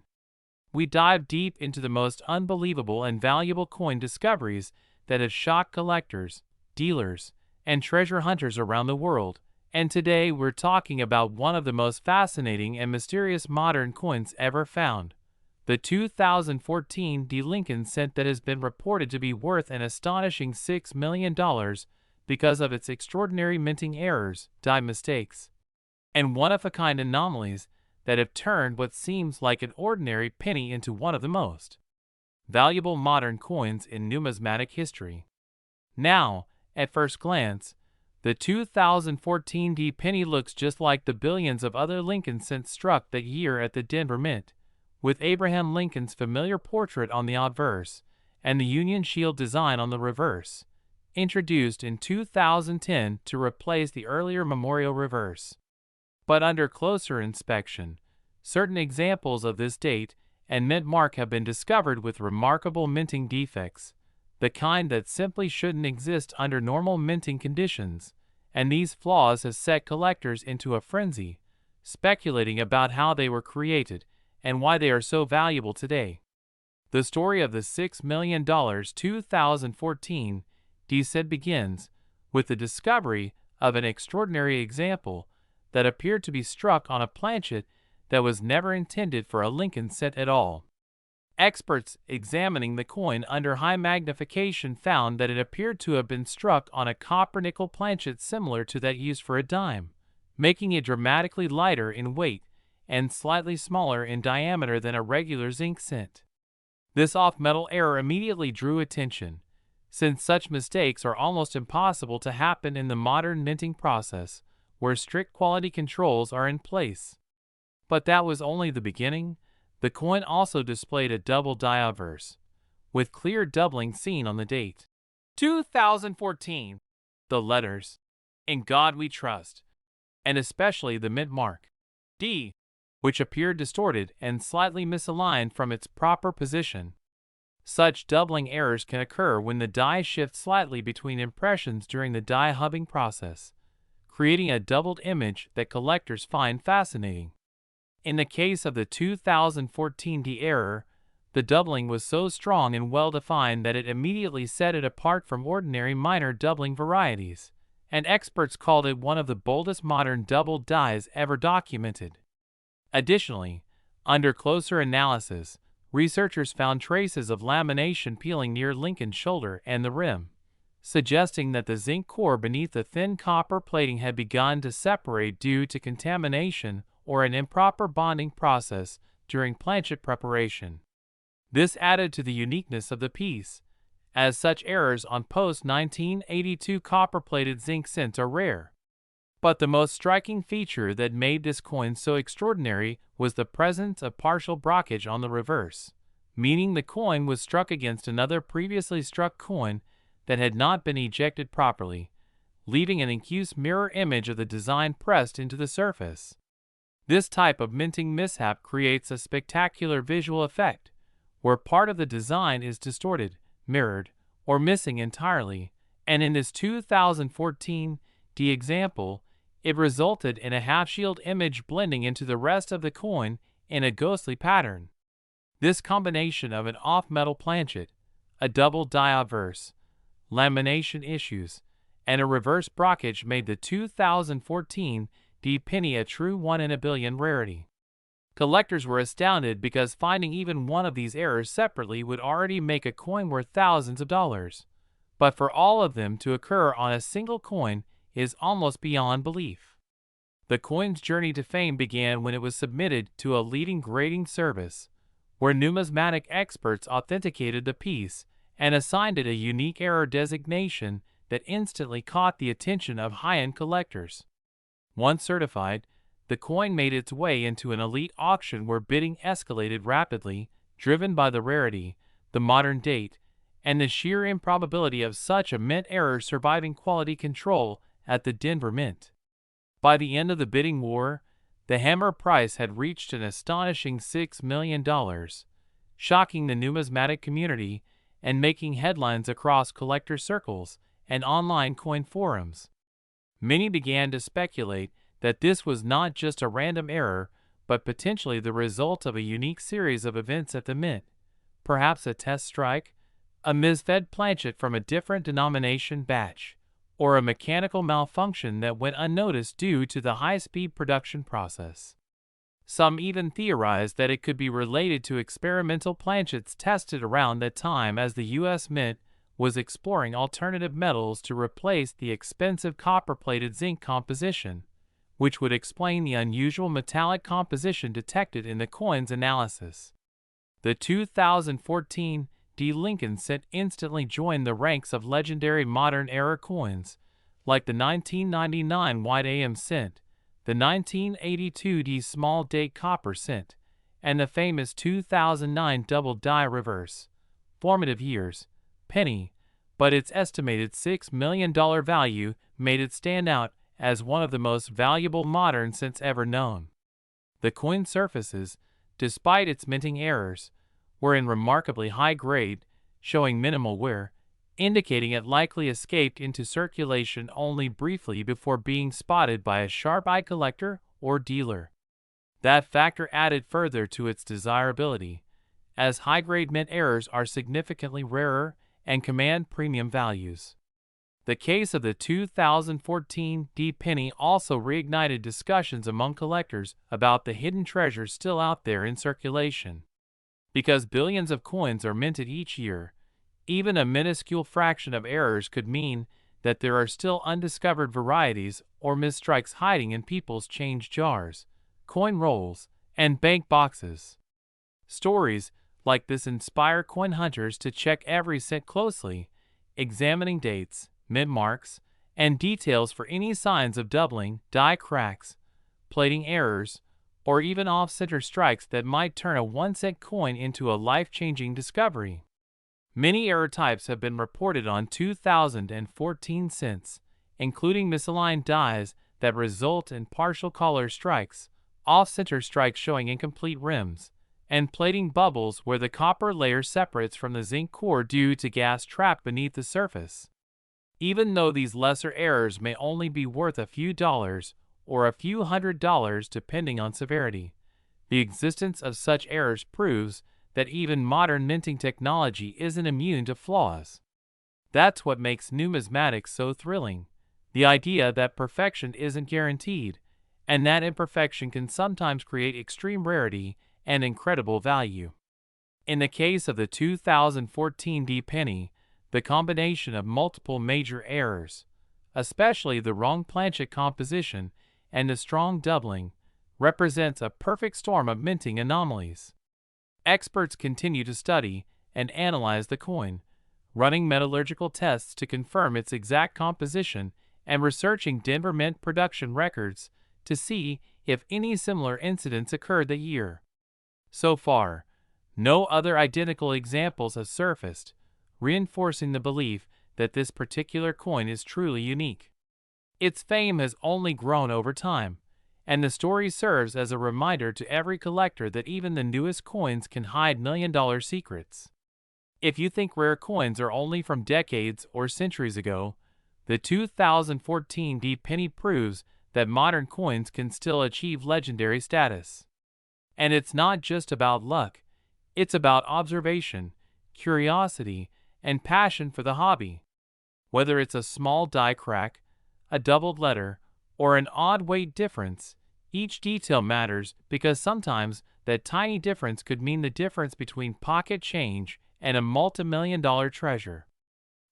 We dive deep into the most unbelievable and valuable coin discoveries that have shocked collectors, dealers, and treasure hunters around the world, and today we're talking about one of the most fascinating and mysterious modern coins ever found, the 2014 D Lincoln cent that has been reported to be worth an astonishing $6 million because of its extraordinary minting errors, die mistakes, and one-of-a-kind anomalies that have turned what seems like an ordinary penny into one of the most valuable modern coins in numismatic history. Now, at first glance, the 2014 D penny looks just like the billions of other Lincoln cents struck that year at the Denver Mint, with Abraham Lincoln's familiar portrait on the obverse and the Union Shield design on the reverse, introduced in 2010 to replace the earlier memorial reverse. But under closer inspection, certain examples of this date and mint mark have been discovered with remarkable minting defects, the kind that simply shouldn't exist under normal minting conditions, and these flaws have set collectors into a frenzy, speculating about how they were created and why they are so valuable today. The story of the $6 million 2014 D-cent begins with the discovery of an extraordinary example that appeared to be struck on a planchet that was never intended for a Lincoln cent at all. Experts examining the coin under high magnification found that it appeared to have been struck on a copper-nickel planchet similar to that used for a dime, making it dramatically lighter in weight and slightly smaller in diameter than a regular zinc cent. This off-metal error immediately drew attention, since such mistakes are almost impossible to happen in the modern minting process, where strict quality controls are in place. But that was only the beginning. The coin also displayed a double die obverse, with clear doubling seen on the date. 2014. The letters, "In God We Trust," and especially the mint mark, D, which appeared distorted and slightly misaligned from its proper position. Such doubling errors can occur when the die shifts slightly between impressions during the die hubbing process, creating a doubled image that collectors find fascinating. In the case of the 2014 D error, the doubling was so strong and well-defined that it immediately set it apart from ordinary minor doubling varieties, and experts called it one of the boldest modern doubled dies ever documented. Additionally, under closer analysis, researchers found traces of lamination peeling near Lincoln's shoulder and the rim, suggesting that the zinc core beneath the thin copper plating had begun to separate due to contamination or an improper bonding process during planchet preparation. This added to the uniqueness of the piece, as such errors on post-1982 copper-plated zinc cents are rare. But the most striking feature that made this coin so extraordinary was the presence of partial brockage on the reverse, meaning the coin was struck against another previously struck coin that had not been ejected properly, leaving an accused mirror image of the design pressed into the surface. This type of minting mishap creates a spectacular visual effect, where part of the design is distorted, mirrored, or missing entirely, and in this 2014 D example, it resulted in a half-shield image blending into the rest of the coin in a ghostly pattern. This combination of an off-metal planchet, a double die obverse, lamination issues, and a reverse brockage made the 2014 D penny a true 1 in a billion rarity. Collectors were astounded because finding even one of these errors separately would already make a coin worth thousands of dollars. But for all of them to occur on a single coin is almost beyond belief. The coin's journey to fame began when it was submitted to a leading grading service, where numismatic experts authenticated the piece and assigned it a unique error designation that instantly caught the attention of high-end collectors. Once certified, the coin made its way into an elite auction where bidding escalated rapidly, driven by the rarity, the modern date, and the sheer improbability of such a mint error surviving quality control at the Denver Mint. By the end of the bidding war, the hammer price had reached an astonishing $6 million, shocking the numismatic community and making headlines across collector circles and online coin forums. Many began to speculate that this was not just a random error, but potentially the result of a unique series of events at the Mint, perhaps a test strike, a misfed planchet from a different denomination batch, or a mechanical malfunction that went unnoticed due to the high-speed production process. Some even theorized that it could be related to experimental planchets tested around that time as the U.S. Mint was exploring alternative metals to replace the expensive copper-plated zinc composition, which would explain the unusual metallic composition detected in the coin's analysis. The 2014 D Lincoln cent instantly joined the ranks of legendary modern-era coins, like the 1999 White AM cent, the 1982 D small date copper cent, and the famous 2009 double die reverse, formative years, penny, but its estimated $6 million value made it stand out as one of the most valuable modern cents ever known. The coin surfaces, despite its minting errors, were in remarkably high grade, showing minimal wear, indicating it likely escaped into circulation only briefly before being spotted by a sharp-eyed collector or dealer. That factor added further to its desirability, as high-grade mint errors are significantly rarer and command premium values. The case of the 2014 D penny also reignited discussions among collectors about the hidden treasures still out there in circulation. Because billions of coins are minted each year, even a minuscule fraction of errors could mean that there are still undiscovered varieties or misstrikes hiding in people's change jars, coin rolls, and bank boxes. Stories like this inspire coin hunters to check every cent closely, examining dates, mint marks, and details for any signs of doubling, die cracks, plating errors, or even off-center strikes that might turn a 1-cent coin into a life-changing discovery. Many error types have been reported on 2014 cents, including misaligned dies that result in partial color strikes, off-center strikes showing incomplete rims, and plating bubbles where the copper layer separates from the zinc core due to gas trapped beneath the surface. Even though these lesser errors may only be worth a few dollars or a few $100 depending on severity, the existence of such errors proves that even modern minting technology isn't immune to flaws. That's what makes numismatics so thrilling, the idea that perfection isn't guaranteed, and that imperfection can sometimes create extreme rarity and incredible value. In the case of the 2014 D penny, the combination of multiple major errors, especially the wrong planchet composition and the strong doubling, represents a perfect storm of minting anomalies. Experts continue to study and analyze the coin, running metallurgical tests to confirm its exact composition and researching Denver Mint production records to see if any similar incidents occurred that year. So far, no other identical examples have surfaced, reinforcing the belief that this particular coin is truly unique. Its fame has only grown over time, and the story serves as a reminder to every collector that even the newest coins can hide million-dollar secrets. If you think rare coins are only from decades or centuries ago, the 2014 D penny proves that modern coins can still achieve legendary status. And it's not just about luck, it's about observation, curiosity, and passion for the hobby. Whether it's a small die crack, a doubled letter, or an odd weight difference, each detail matters because sometimes that tiny difference could mean the difference between pocket change and a multi-million-dollar treasure.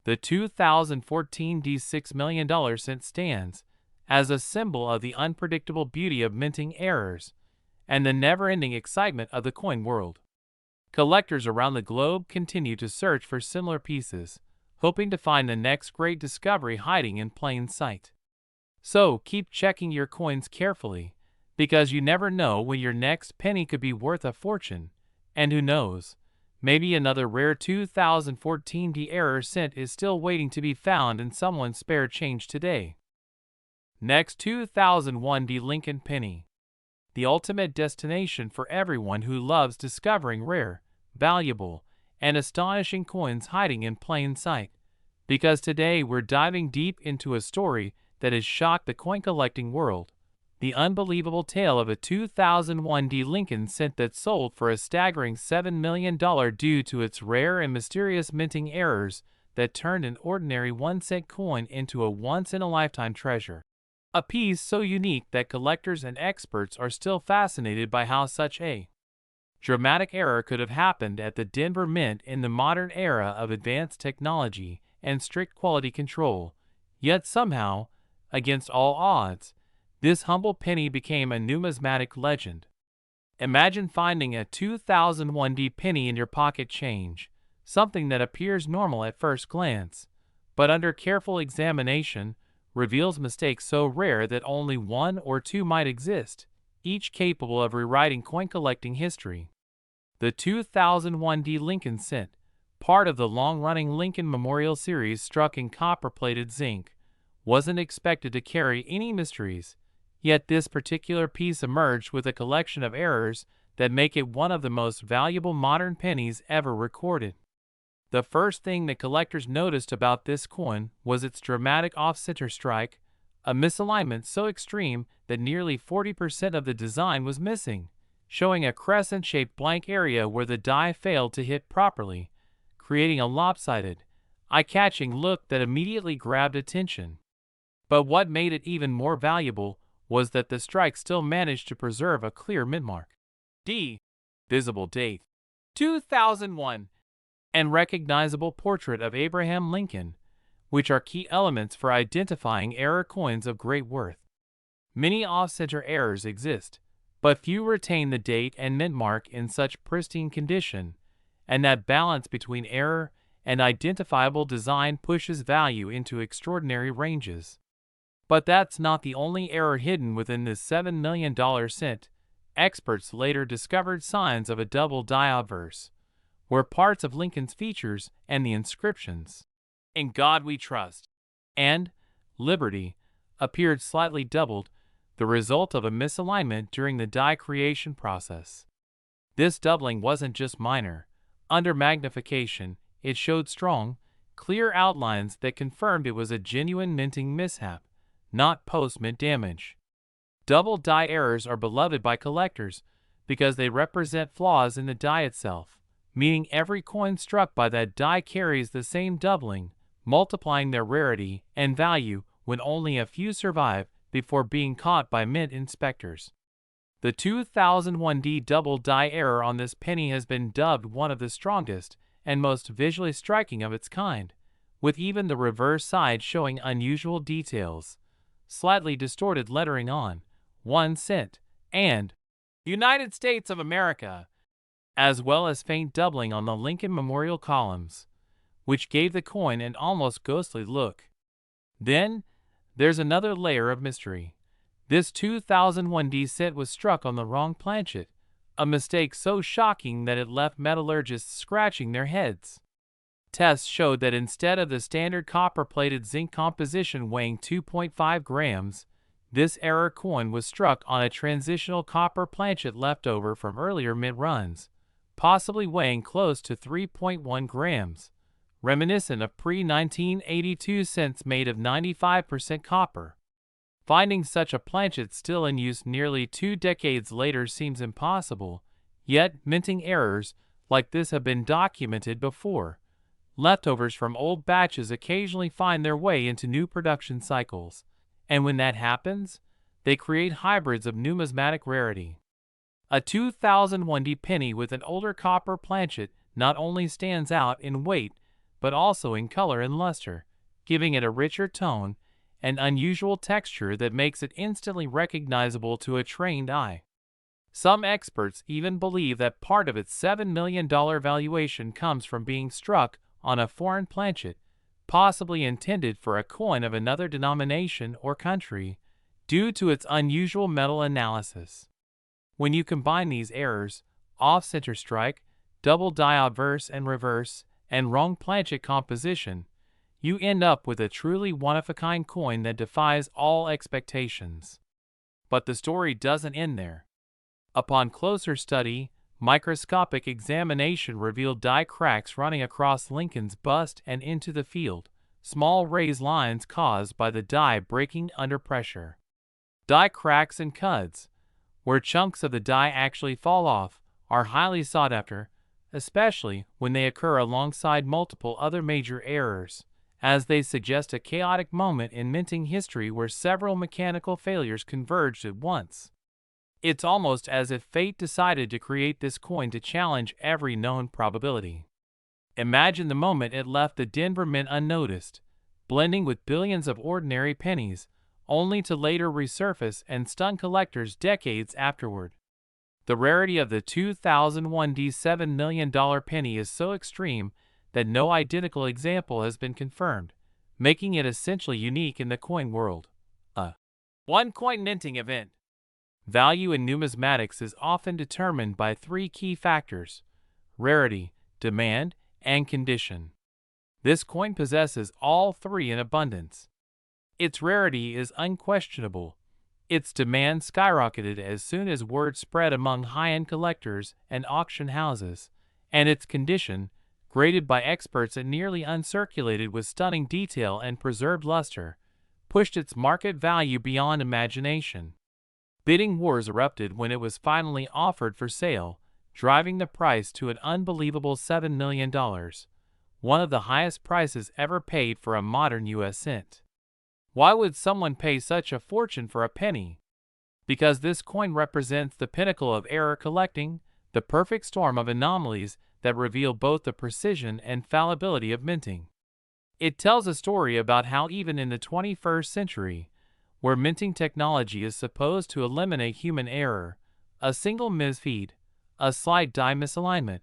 The 2014 D $6 million cent stands as a symbol of the unpredictable beauty of minting errors and the never-ending excitement of the coin world. Collectors around the globe continue to search for similar pieces, hoping to find the next great discovery hiding in plain sight. So keep checking your coins carefully, because you never know when your next penny could be worth a fortune, and who knows, maybe another rare 2014 D error cent is still waiting to be found in someone's spare change today. Next, 2001 D Lincoln penny. The ultimate destination for everyone who loves discovering rare, valuable, and astonishing coins hiding in plain sight. Because today we're diving deep into a story that has shocked the coin collecting world. The unbelievable tale of a 2001 D Lincoln cent that sold for a staggering $7 million due to its rare and mysterious minting errors that turned an ordinary 1-cent coin into a once-in-a-lifetime treasure. A piece so unique that collectors and experts are still fascinated by how such a dramatic error could have happened at the Denver Mint in the modern era of advanced technology and strict quality control. Yet somehow, against all odds, this humble penny became a numismatic legend. Imagine finding a 2001 D penny in your pocket change, something that appears normal at first glance, but under careful examination, reveals mistakes so rare that only one or two might exist, each capable of rewriting coin collecting history. The 2001 D Lincoln cent, part of the long-running Lincoln Memorial series struck in copper-plated zinc, wasn't expected to carry any mysteries, yet this particular piece emerged with a collection of errors that make it one of the most valuable modern pennies ever recorded. The first thing that collectors noticed about this coin was its dramatic off-center strike, a misalignment so extreme that nearly 40% of the design was missing, showing a crescent-shaped blank area where the die failed to hit properly, creating a lopsided, eye-catching look that immediately grabbed attention. But what made it even more valuable was that the strike still managed to preserve a clear mint mark. D. Visible date. 2001. And recognizable portrait of Abraham Lincoln, which are key elements for identifying error coins of great worth. Many off-center errors exist, but few retain the date and mint mark in such pristine condition, and that balance between error and identifiable design pushes value into extraordinary ranges. But that's not the only error hidden within this $7 million cent. experts later discovered signs of a double die obverse, where parts of Lincoln's features and the inscriptions, "In God We Trust" and "Liberty" appeared slightly doubled, the result of a misalignment during the die creation process. This doubling wasn't just minor. Under magnification, it showed strong, clear outlines that confirmed it was a genuine minting mishap, not post-mint damage. Double die errors are beloved by collectors because they represent flaws in the die itself, meaning every coin struck by that die carries the same doubling, multiplying their rarity and value when only a few survive before being caught by mint inspectors. The 2001D double die error on this penny has been dubbed one of the strongest and most visually striking of its kind, with even the reverse side showing unusual details, slightly distorted lettering on 1 cent and United States of America, as well as faint doubling on the Lincoln Memorial columns, which gave the coin an almost ghostly look. Then, there's another layer of mystery. This 2001D cent was struck on the wrong planchet, a mistake so shocking that it left metallurgists scratching their heads. Tests showed that instead of the standard copper-plated zinc composition weighing 2.5 grams, this error coin was struck on a transitional copper planchet left over from earlier mint runs, possibly weighing close to 3.1 grams, reminiscent of pre-1982 cents made of 95% copper. Finding such a planchet still in use nearly 2 decades later seems impossible, yet minting errors like this have been documented before. Leftovers from old batches occasionally find their way into new production cycles, and when that happens, they create hybrids of numismatic rarity. A 2001D penny with an older copper planchet not only stands out in weight, but also in color and luster, giving it a richer tone and unusual texture that makes it instantly recognizable to a trained eye. Some experts even believe that part of its $7 million valuation comes from being struck on a foreign planchet, possibly intended for a coin of another denomination or country, due to its unusual metal analysis. When you combine these errors, off-center strike, double die obverse and reverse, and wrong planchet composition, you end up with a truly one-of-a-kind coin that defies all expectations. But the story doesn't end there. Upon closer study, microscopic examination revealed die cracks running across Lincoln's bust and into the field, small raised lines caused by the die breaking under pressure. Die cracks and cuds, where chunks of the die actually fall off, are highly sought after, especially when they occur alongside multiple other major errors, as they suggest a chaotic moment in minting history where several mechanical failures converged at once. It's almost as if fate decided to create this coin to challenge every known probability. Imagine the moment it left the Denver Mint unnoticed, blending with billions of ordinary pennies, only to later resurface and stun collectors decades afterward. The rarity of the 2001D $7 million penny is so extreme that no identical example has been confirmed, making it essentially unique in the coin world. A one-coin minting event. Value in numismatics is often determined by 3 key factors: rarity, demand, and condition. This coin possesses all 3 in abundance. Its rarity is unquestionable. Its demand skyrocketed as soon as word spread among high-end collectors and auction houses, and its condition, graded by experts at nearly uncirculated with stunning detail and preserved luster, pushed its market value beyond imagination. Bidding wars erupted when it was finally offered for sale, driving the price to an unbelievable $7 million, one of the highest prices ever paid for a modern U.S. cent. Why would someone pay such a fortune for a penny? Because this coin represents the pinnacle of error collecting, the perfect storm of anomalies that reveal both the precision and fallibility of minting. It tells a story about how even in the 21st century, where minting technology is supposed to eliminate human error, a single misfeed, a slight die misalignment,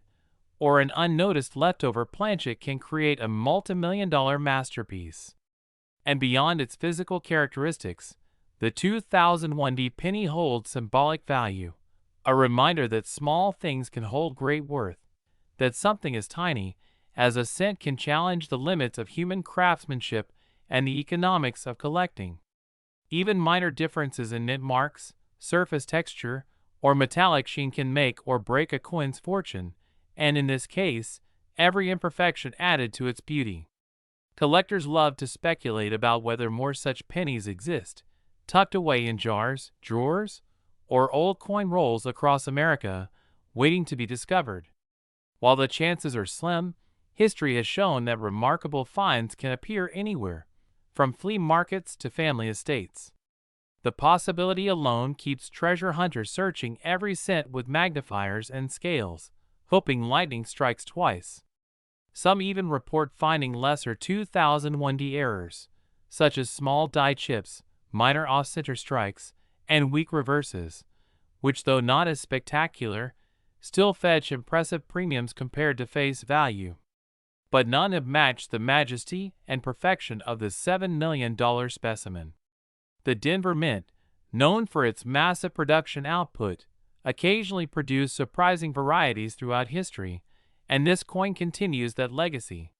or an unnoticed leftover planchet can create a multi-million-dollar masterpiece. And beyond its physical characteristics, the 2001D penny holds symbolic value. a reminder that small things can hold great worth, that something as tiny as a cent can challenge the limits of human craftsmanship and the economics of collecting. Even minor differences in mint marks, surface texture, or metallic sheen can make or break a coin's fortune, and in this case, every imperfection added to its beauty. Collectors love to speculate about whether more such pennies exist, tucked away in jars, drawers, or old coin rolls across America, waiting to be discovered. While the chances are slim, history has shown that remarkable finds can appear anywhere, from flea markets to family estates. The possibility alone keeps treasure hunters searching every cent with magnifiers and scales, hoping lightning strikes twice. Some even report finding lesser 2001D errors, such as small die chips, minor off-center strikes, and weak reverses, which, though not as spectacular, still fetch impressive premiums compared to face value. But none have matched the majesty and perfection of the $7 million specimen. The Denver Mint, known for its massive production output, occasionally produced surprising varieties throughout history, and this coin continues that legacy.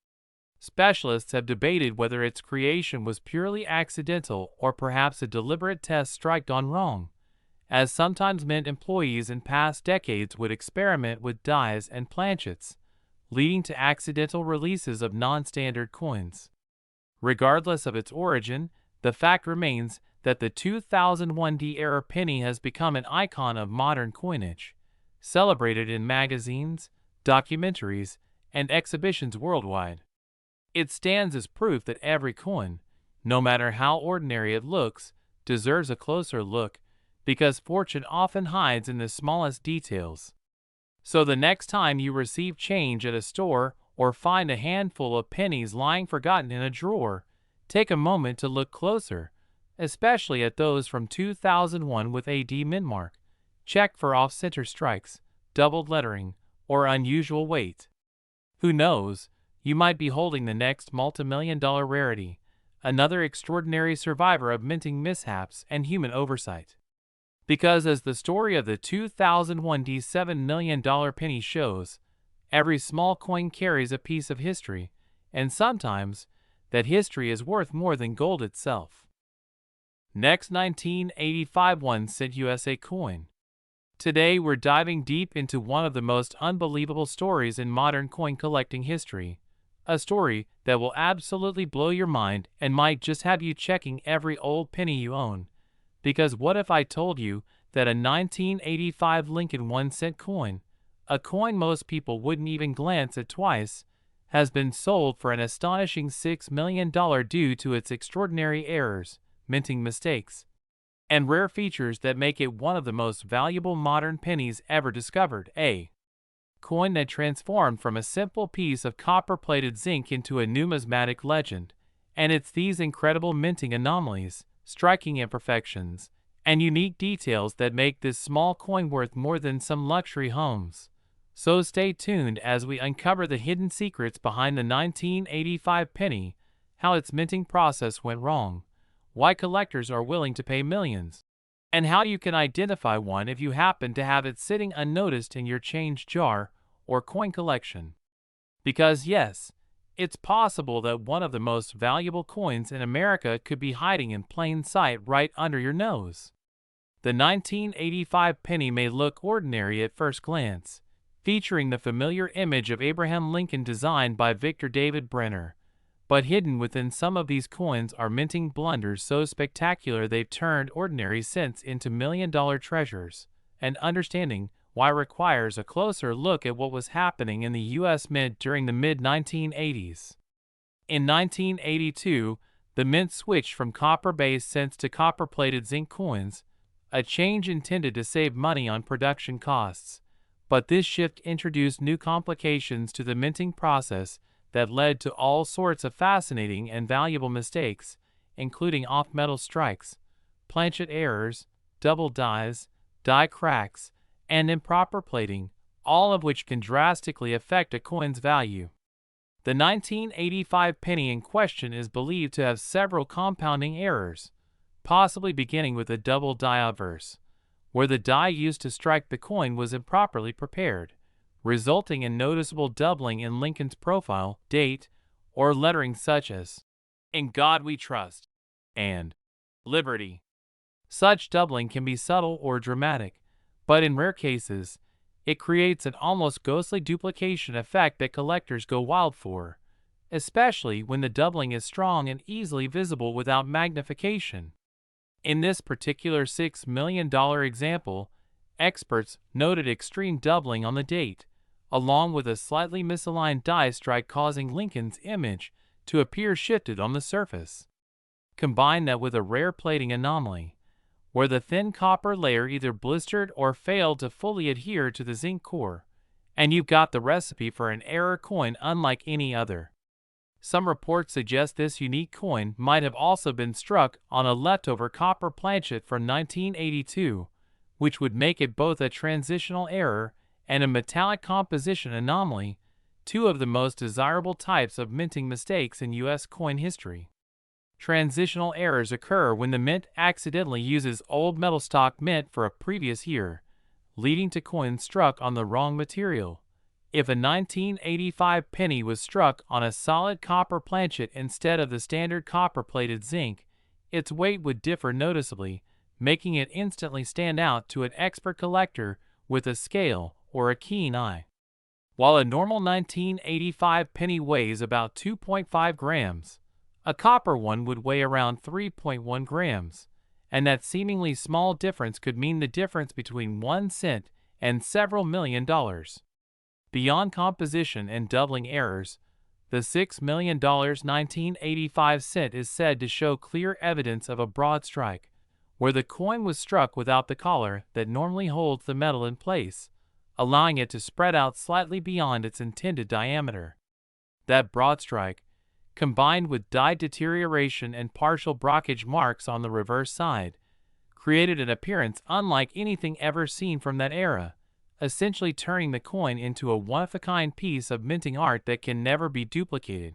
Specialists have debated whether its creation was purely accidental or perhaps a deliberate test strike gone wrong, as sometimes mint employees in past decades would experiment with dies and planchets, leading to accidental releases of non-standard coins. Regardless of its origin, the fact remains that the 2001D era penny has become an icon of modern coinage, celebrated in magazines, documentaries, and exhibitions worldwide. It stands as proof that every coin, no matter how ordinary it looks, deserves a closer look, because fortune often hides in the smallest details. So the next time you receive change at a store or find a handful of pennies lying forgotten in a drawer, take a moment to look closer, especially at those from 2001 with AD mint mark. Check for off-center strikes, doubled lettering, or unusual weight. Who knows, you might be holding the next multi-million-dollar rarity, another extraordinary survivor of minting mishaps and human oversight. Because as the story of the 2001D $7 million penny shows, every small coin carries a piece of history, and sometimes that history is worth more than gold itself. Next, 1985 1-cent USA coin. Today we're diving deep into one of the most unbelievable stories in modern coin collecting history, a story that will absolutely blow your mind and might just have you checking every old penny you own. Because what if I told you that a 1985 Lincoln 1-cent coin, a coin most people wouldn't even glance at twice, has been sold for an astonishing $6 million due to its extraordinary errors, minting mistakes, and rare features that make it one of the most valuable modern pennies ever discovered? A coin that transformed from a simple piece of copper-plated zinc into a numismatic legend, and it's these incredible minting anomalies, striking imperfections, and unique details that make this small coin worth more than some luxury homes. So stay tuned as we uncover the hidden secrets behind the 1985 penny, how its minting process went wrong, why collectors are willing to pay millions, and how you can identify one if you happen to have it sitting unnoticed in your change jar or coin collection. Because yes, it's possible that one of the most valuable coins in America could be hiding in plain sight right under your nose. The 1985 penny may look ordinary at first glance, featuring the familiar image of Abraham Lincoln designed by Victor David Brenner, but hidden within some of these coins are minting blunders so spectacular they've turned ordinary cents into million-dollar treasures, and understanding why requires a closer look at what was happening in the U.S. Mint during the mid-1980s. In 1982, the Mint switched from copper-based cents to copper-plated zinc coins, a change intended to save money on production costs. But this shift introduced new complications to the minting process that led to all sorts of fascinating and valuable mistakes, including off-metal strikes, planchet errors, double dies, die cracks, and improper plating, all of which can drastically affect a coin's value. The 1985 penny in question is believed to have several compounding errors, possibly beginning with a double die obverse, where the die used to strike the coin was improperly prepared, resulting in noticeable doubling in Lincoln's profile, date, or lettering such as, "In God We Trust," and "Liberty." Such doubling can be subtle or dramatic, but in rare cases, it creates an almost ghostly duplication effect that collectors go wild for, especially when the doubling is strong and easily visible without magnification. In this particular $6 million example, experts noted extreme doubling on the date, along with a slightly misaligned die strike causing Lincoln's image to appear shifted on the surface. Combine that with a rare plating anomaly, where the thin copper layer either blistered or failed to fully adhere to the zinc core, and you've got the recipe for an error coin unlike any other. Some reports suggest this unique coin might have also been struck on a leftover copper planchet from 1982, which would make it both a transitional error and a metallic composition anomaly, two of the most desirable types of minting mistakes in U.S. coin history. Transitional errors occur when the mint accidentally uses old metal stock mint for a previous year, leading to coins struck on the wrong material. If a 1985 penny was struck on a solid copper planchet instead of the standard copper-plated zinc, its weight would differ noticeably, making it instantly stand out to an expert collector with a scale or a keen eye. While a normal 1985 penny weighs about 2.5 grams, a copper one would weigh around 3.1 grams, and that seemingly small difference could mean the difference between 1 cent and several $million. Beyond composition and doubling errors, the $6 million 1985 cent is said to show clear evidence of a broadstrike, where the coin was struck without the collar that normally holds the metal in place, allowing it to spread out slightly beyond its intended diameter. That broadstrike, combined with die deterioration and partial brockage marks on the reverse side, created an appearance unlike anything ever seen from that era, essentially turning the coin into a one-of-a-kind piece of minting art that can never be duplicated.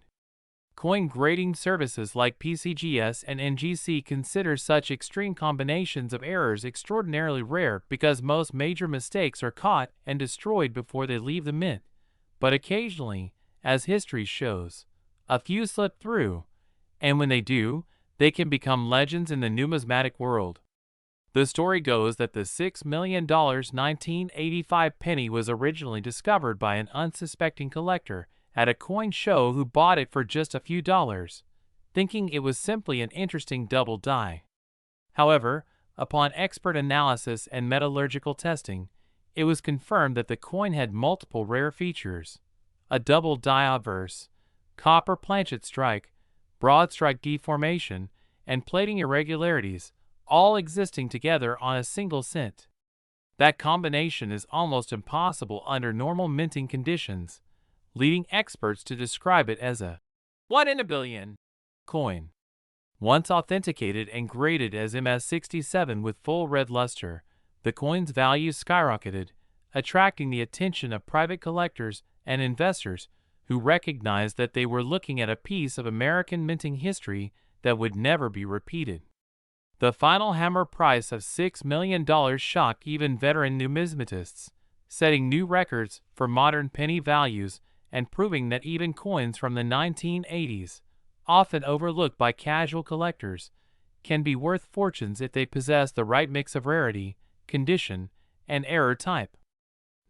Coin grading services like PCGS and NGC consider such extreme combinations of errors extraordinarily rare because most major mistakes are caught and destroyed before they leave the mint, but occasionally, as history shows, a few slip through, and when they do, they can become legends in the numismatic world. The story goes that the $6 million 1985 penny was originally discovered by an unsuspecting collector at a coin show who bought it for just a few dollars, thinking it was simply an interesting double die. However, upon expert analysis and metallurgical testing, it was confirmed that the coin had multiple rare features: a double die obverse, copper planchet strike, broadstrike deformation, and plating irregularities, all existing together on a single cent. That combination is almost impossible under normal minting conditions, leading experts to describe it as a 1 in a billion coin. Once authenticated and graded as MS67 with full red luster, the coin's value skyrocketed, attracting the attention of private collectors and investors who recognized that they were looking at a piece of American minting history that would never be repeated. The final hammer price of $6 million shocked even veteran numismatists, setting new records for modern penny values and proving that even coins from the 1980s, often overlooked by casual collectors, can be worth fortunes if they possess the right mix of rarity, condition, and error type.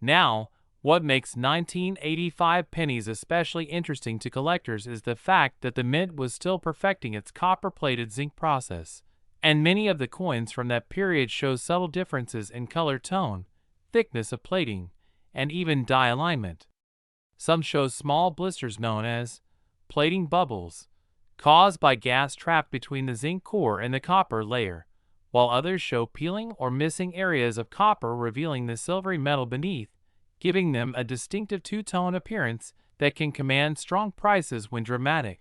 Now, what makes 1985 pennies especially interesting to collectors is the fact that the mint was still perfecting its copper-plated zinc process, and many of the coins from that period show subtle differences in color tone, thickness of plating, and even die alignment. Some show small blisters known as plating bubbles, caused by gas trapped between the zinc core and the copper layer, while others show peeling or missing areas of copper revealing the silvery metal beneath, giving them a distinctive two-tone appearance that can command strong prices when dramatic.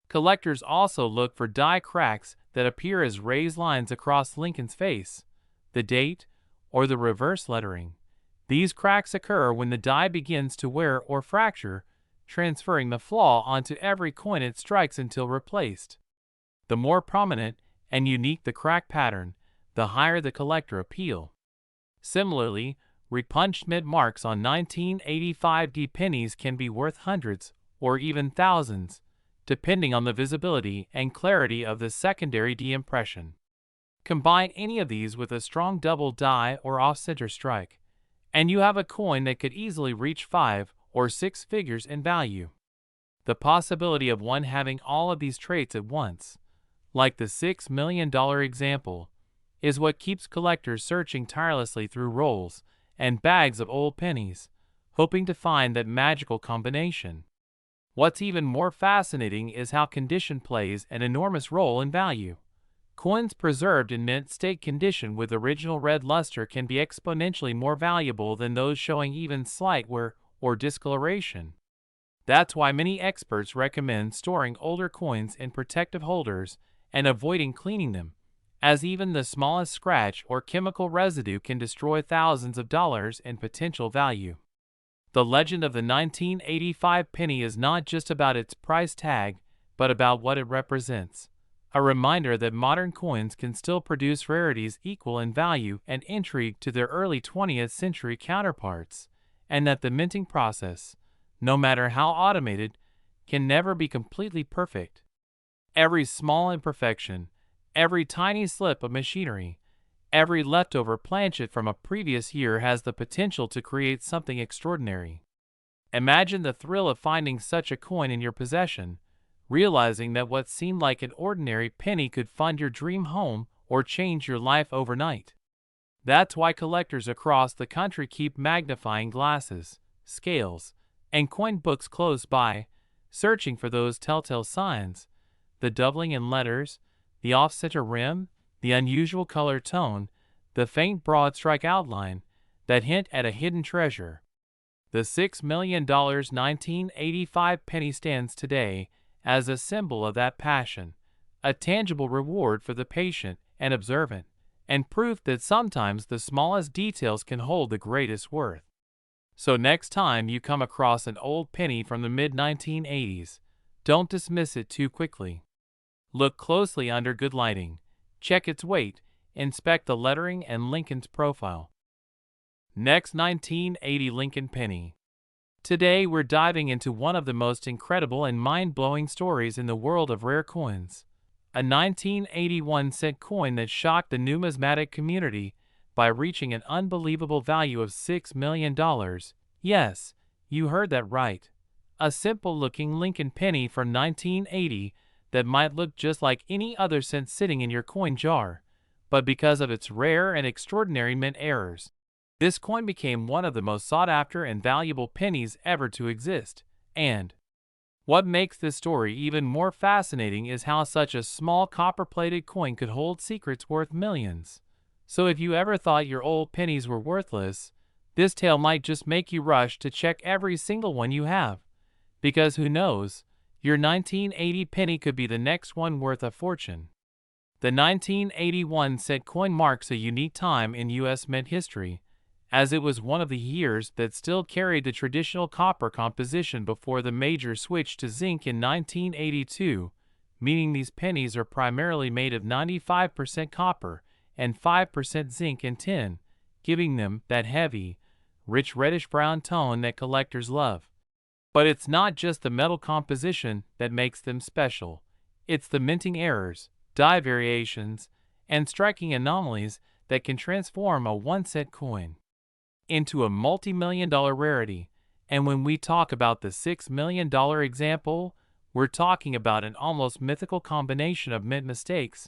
Collectors also look for die cracks that appear as raised lines across Lincoln's face, the date, or the reverse lettering. These cracks occur when the die begins to wear or fracture, transferring the flaw onto every coin it strikes until replaced. The more prominent and unique the crack pattern, the higher the collector appeal. Similarly, repunched mint marks on 1985 D pennies can be worth hundreds or even thousands, depending on the visibility and clarity of the secondary D impression. Combine any of these with a strong double die or off-center strike, and you have a coin that could easily reach 5 or 6 figures in value. The possibility of one having all of these traits at once, like the $6 million example, is what keeps collectors searching tirelessly through rolls and bags of old pennies, hoping to find that magical combination. What's even more fascinating is how condition plays an enormous role in value. Coins preserved in mint state condition with original red luster can be exponentially more valuable than those showing even slight wear or discoloration. That's why many experts recommend storing older coins in protective holders and avoiding cleaning them, as even the smallest scratch or chemical residue can destroy thousands of dollars in potential value. The legend of the 1985 penny is not just about its price tag, but about what it represents. A reminder that modern coins can still produce rarities equal in value and intrigue to their early 20th century counterparts, and that the minting process, no matter how automated, can never be completely perfect. Every small imperfection, every tiny slip of machinery, every leftover planchet from a previous year has the potential to create something extraordinary. Imagine the thrill of finding such a coin in your possession, realizing that what seemed like an ordinary penny could fund your dream home or change your life overnight. That's why collectors across the country keep magnifying glasses, scales, and coin books close by, searching for those telltale signs: the doubling in letters, the off-center rim, the unusual color tone, the faint broadstrike outline that hint at a hidden treasure. The $6 million 1985 penny stands today as a symbol of that passion, a tangible reward for the patient and observant, and proof that sometimes the smallest details can hold the greatest worth. So next time you come across an old penny from the mid-1980s, don't dismiss it too quickly. Look closely under good lighting, check its weight, inspect the lettering and Lincoln's profile. Next, 1980 Lincoln penny. Today we're diving into one of the most incredible and mind-blowing stories in the world of rare coins. A 1981 cent coin that shocked the numismatic community by reaching an unbelievable value of $6 million. Yes, you heard that right. A simple-looking Lincoln penny from 1980 that might look just like any other cent sitting in your coin jar, but because of its rare and extraordinary mint errors, this coin became one of the most sought-after and valuable pennies ever to exist. And what makes this story even more fascinating is how such a small copper-plated coin could hold secrets worth millions. So if you ever thought your old pennies were worthless, this tale might just make you rush to check every single one you have. Because who knows, your 1980 penny could be the next one worth a fortune. The 1981 cent coin marks a unique time in U.S. mint history, as it was one of the years that still carried the traditional copper composition before the major switch to zinc in 1982, meaning these pennies are primarily made of 95% copper and 5% zinc and tin, giving them that heavy, rich reddish-brown tone that collectors love. But it's not just the metal composition that makes them special. It's the minting errors, die variations, and striking anomalies that can transform a 1-cent coin into a multi-million-dollar rarity. And when we talk about the $6 million example, we're talking about an almost mythical combination of mint mistakes,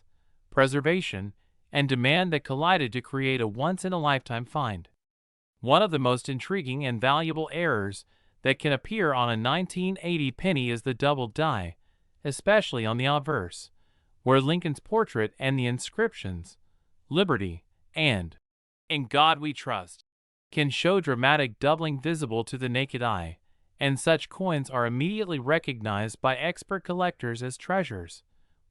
preservation, and demand that collided to create a once-in-a-lifetime find. One of the most intriguing and valuable errors that can appear on a 1980 penny is the double die, especially on the obverse, where Lincoln's portrait and the inscriptions, "Liberty" and "In God We Trust," can show dramatic doubling visible to the naked eye, and such coins are immediately recognized by expert collectors as treasures,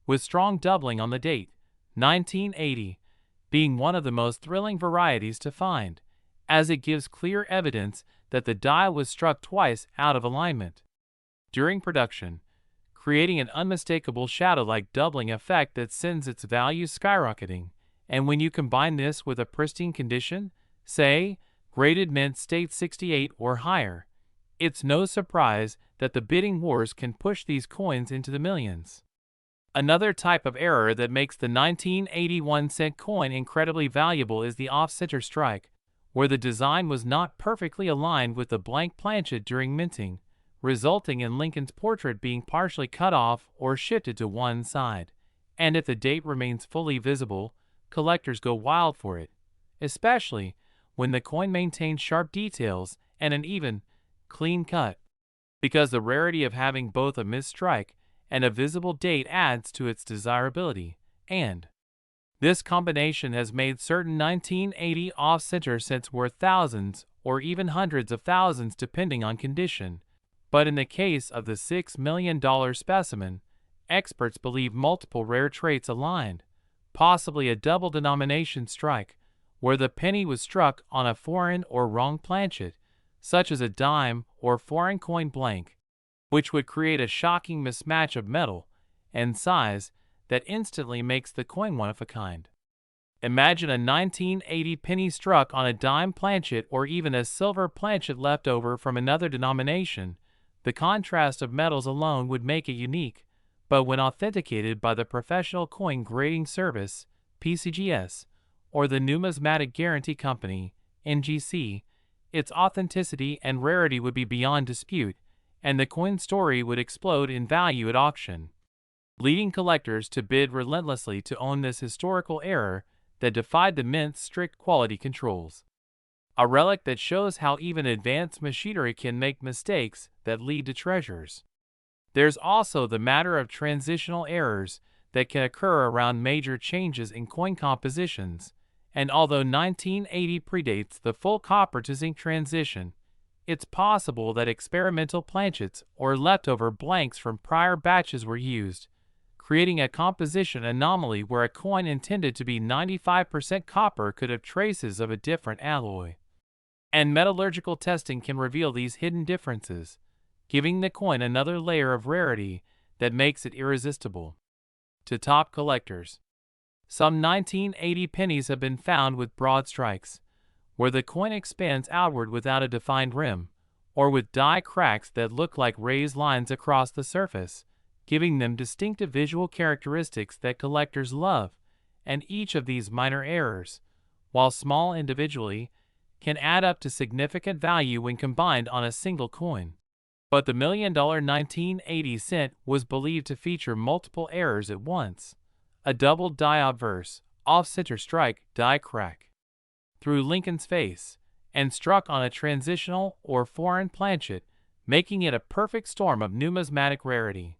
with strong doubling on the date, 1980, being one of the most thrilling varieties to find, as it gives clear evidence that the die was struck twice out of alignment during production, creating an unmistakable shadow-like doubling effect that sends its value skyrocketing. And when you combine this with a pristine condition, say, graded mint state 68 or higher. It's no surprise that the bidding wars can push these coins into the millions. Another type of error that makes the 1981-cent coin incredibly valuable is the off-center strike, where the design was not perfectly aligned with the blank planchet during minting, resulting in Lincoln's portrait being partially cut off or shifted to one side. And if the date remains fully visible, collectors go wild for it, especially when the coin maintains sharp details and an even, clean cut, because the rarity of having both a missed strike and a visible date adds to its desirability, and this combination has made certain 1980 off-center cents worth thousands or even hundreds of thousands depending on condition. But in the case of the $6 million specimen, experts believe multiple rare traits aligned, possibly a double denomination strike, where the penny was struck on a foreign or wrong planchet, such as a dime or foreign coin blank, which would create a shocking mismatch of metal and size that instantly makes the coin one of a kind. Imagine a 1980 penny struck on a dime planchet or even a silver planchet left over from another denomination. The contrast of metals alone would make it unique, but when authenticated by the Professional Coin Grading Service, PCGS, or the Numismatic Guarantee Company, NGC, its authenticity and rarity would be beyond dispute, and the coin story would explode in value at auction, leading collectors to bid relentlessly to own this historical error that defied the mint's strict quality controls. A relic that shows how even advanced machinery can make mistakes that lead to treasures. There's also the matter of transitional errors that can occur around major changes in coin compositions, and although 1980 predates the full copper to zinc transition, it's possible that experimental planchets or leftover blanks from prior batches were used, creating a composition anomaly where a coin intended to be 95% copper could have traces of a different alloy. And metallurgical testing can reveal these hidden differences, giving the coin another layer of rarity that makes it irresistible. To top collectors, some 1980 pennies have been found with broad strikes, where the coin expands outward without a defined rim, or with die cracks that look like raised lines across the surface, giving them distinctive visual characteristics that collectors love. And each of these minor errors, while small individually, can add up to significant value when combined on a single coin. But the $1 million 1980 cent was believed to feature multiple errors at once: a double die obverse, off-center strike die crack through Lincoln's face, and struck on a transitional or foreign planchet, making it a perfect storm of numismatic rarity.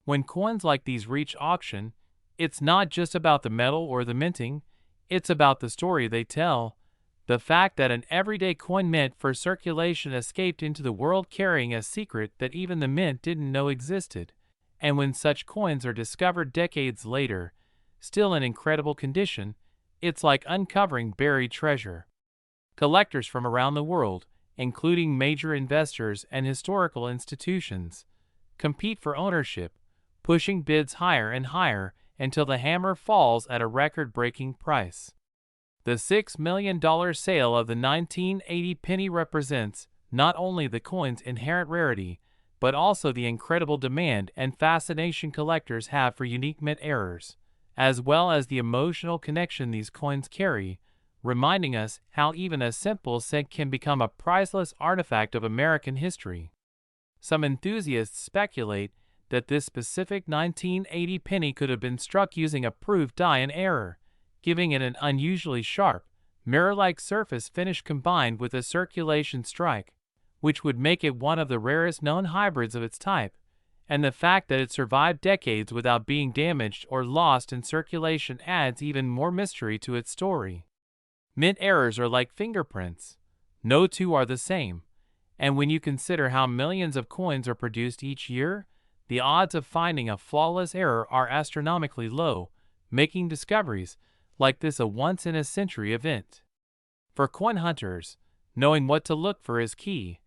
When coins like these reach auction, it's not just about the metal or the minting, it's about the story they tell. The fact that an everyday coin meant for circulation escaped into the world carrying a secret that even the mint didn't know existed. And when such coins are discovered decades later, still in incredible condition, it's like uncovering buried treasure. Collectors from around the world, including major investors and historical institutions, compete for ownership, pushing bids higher and higher until the hammer falls at a record-breaking price. The $6 million sale of the 1980 penny represents not only the coin's inherent rarity, but also the incredible demand and fascination collectors have for unique mint errors, as well as the emotional connection these coins carry, reminding us how even a simple cent can become a priceless artifact of American history. Some enthusiasts speculate that this specific 1980 penny could have been struck using a proof die in error, giving it an unusually sharp, mirror-like surface finish combined with a circulation strike, which would make it one of the rarest known hybrids of its type, and the fact that it survived decades without being damaged or lost in circulation adds even more mystery to its story. Mint errors are like fingerprints. No two are the same, and when you consider how millions of coins are produced each year, the odds of finding a flawless error are astronomically low, making discoveries like this a once-in-a-century event. For coin hunters, knowing what to look for is key,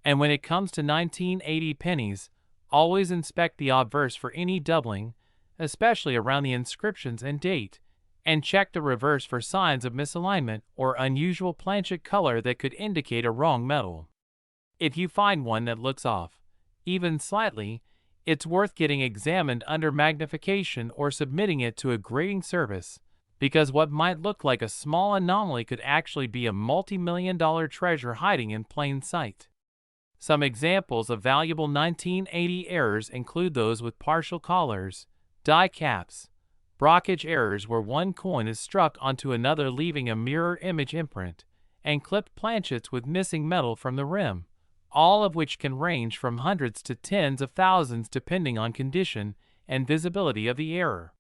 and when it comes to 1980 pennies, always inspect the obverse for any doubling, especially around the inscriptions and date, and check the reverse for signs of misalignment or unusual planchet color that could indicate a wrong metal. If you find one that looks off, even slightly, it's worth getting examined under magnification or submitting it to a grading service, because what might look like a small anomaly could actually be a multi-million-dollar treasure hiding in plain sight. Some examples of valuable 1980 errors include those with partial collars, die caps, brockage errors where one coin is struck onto another leaving a mirror image imprint, and clipped planchets with missing metal from the rim, all of which can range from hundreds to tens of thousands depending on condition and visibility of the error.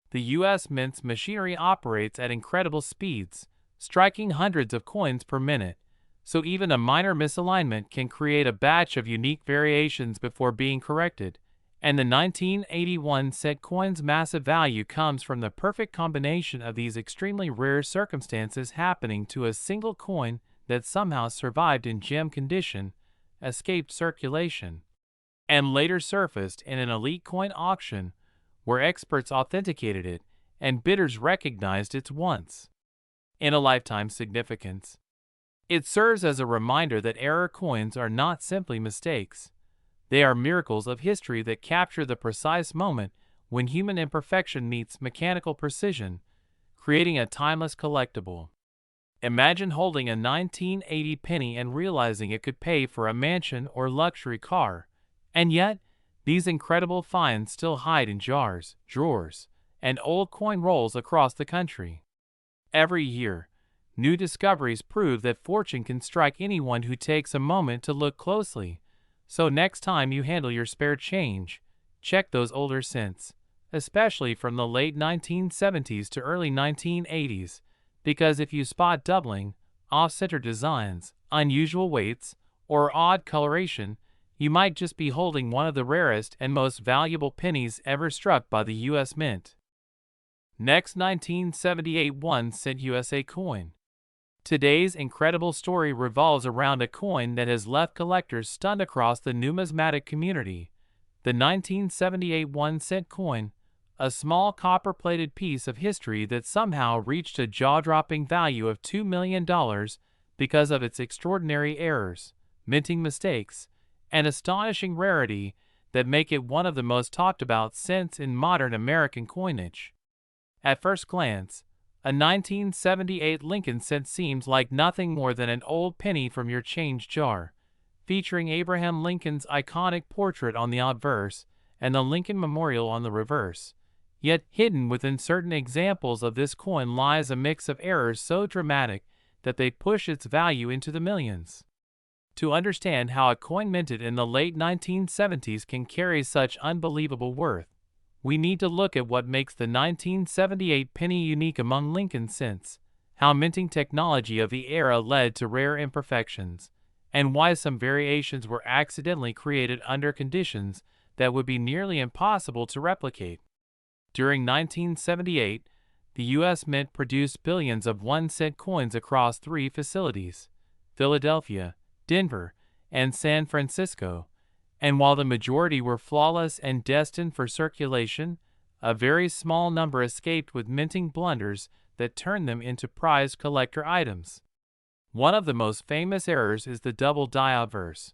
The U.S. Mint's machinery operates at incredible speeds, striking hundreds of coins per minute, so even a minor misalignment can create a batch of unique variations before being corrected, and the 1981 cent coin's massive value comes from the perfect combination of these extremely rare circumstances happening to a single coin that somehow survived in gem condition, escaped circulation, and later surfaced in an elite coin auction where experts authenticated it and bidders recognized its once in a lifetime significance. It serves as a reminder that error coins are not simply mistakes. They are miracles of history that capture the precise moment when human imperfection meets mechanical precision, creating a timeless collectible. Imagine holding a 1980 penny and realizing it could pay for a mansion or luxury car, and yet, these incredible finds still hide in jars, drawers, and old coin rolls across the country. Every year, new discoveries prove that fortune can strike anyone who takes a moment to look closely. So next time you handle your spare change, check those older cents, especially from the late 1970s to early 1980s, because if you spot doubling, off-center designs, unusual weights, or odd coloration, you might just be holding one of the rarest and most valuable pennies ever struck by the U.S. Mint. Next, 1978 1-cent USA coin. Today's incredible story revolves around a coin that has left collectors stunned across the numismatic community. The 1978 1-cent coin, a small copper-plated piece of history that somehow reached a jaw-dropping value of $2 million because of its extraordinary errors, minting mistakes, and astonishing rarity that make it one of the most talked about cents in modern American coinage. At first glance, a 1978 Lincoln cent seems like nothing more than an old penny from your change jar, featuring Abraham Lincoln's iconic portrait on the obverse and the Lincoln Memorial on the reverse. Yet hidden within certain examples of this coin lies a mix of errors so dramatic that they push its value into the millions. To understand how a coin minted in the late 1970s can carry such unbelievable worth, we need to look at what makes the 1978 penny unique among Lincoln cents, how minting technology of the era led to rare imperfections, and why some variations were accidentally created under conditions that would be nearly impossible to replicate. During 1978, the U.S. Mint produced billions of 1-cent coins across 3 facilities: Philadelphia, Denver, and San Francisco, and while the majority were flawless and destined for circulation, a very small number escaped with minting blunders that turned them into prized collector items. One of the most famous errors is the double die obverse,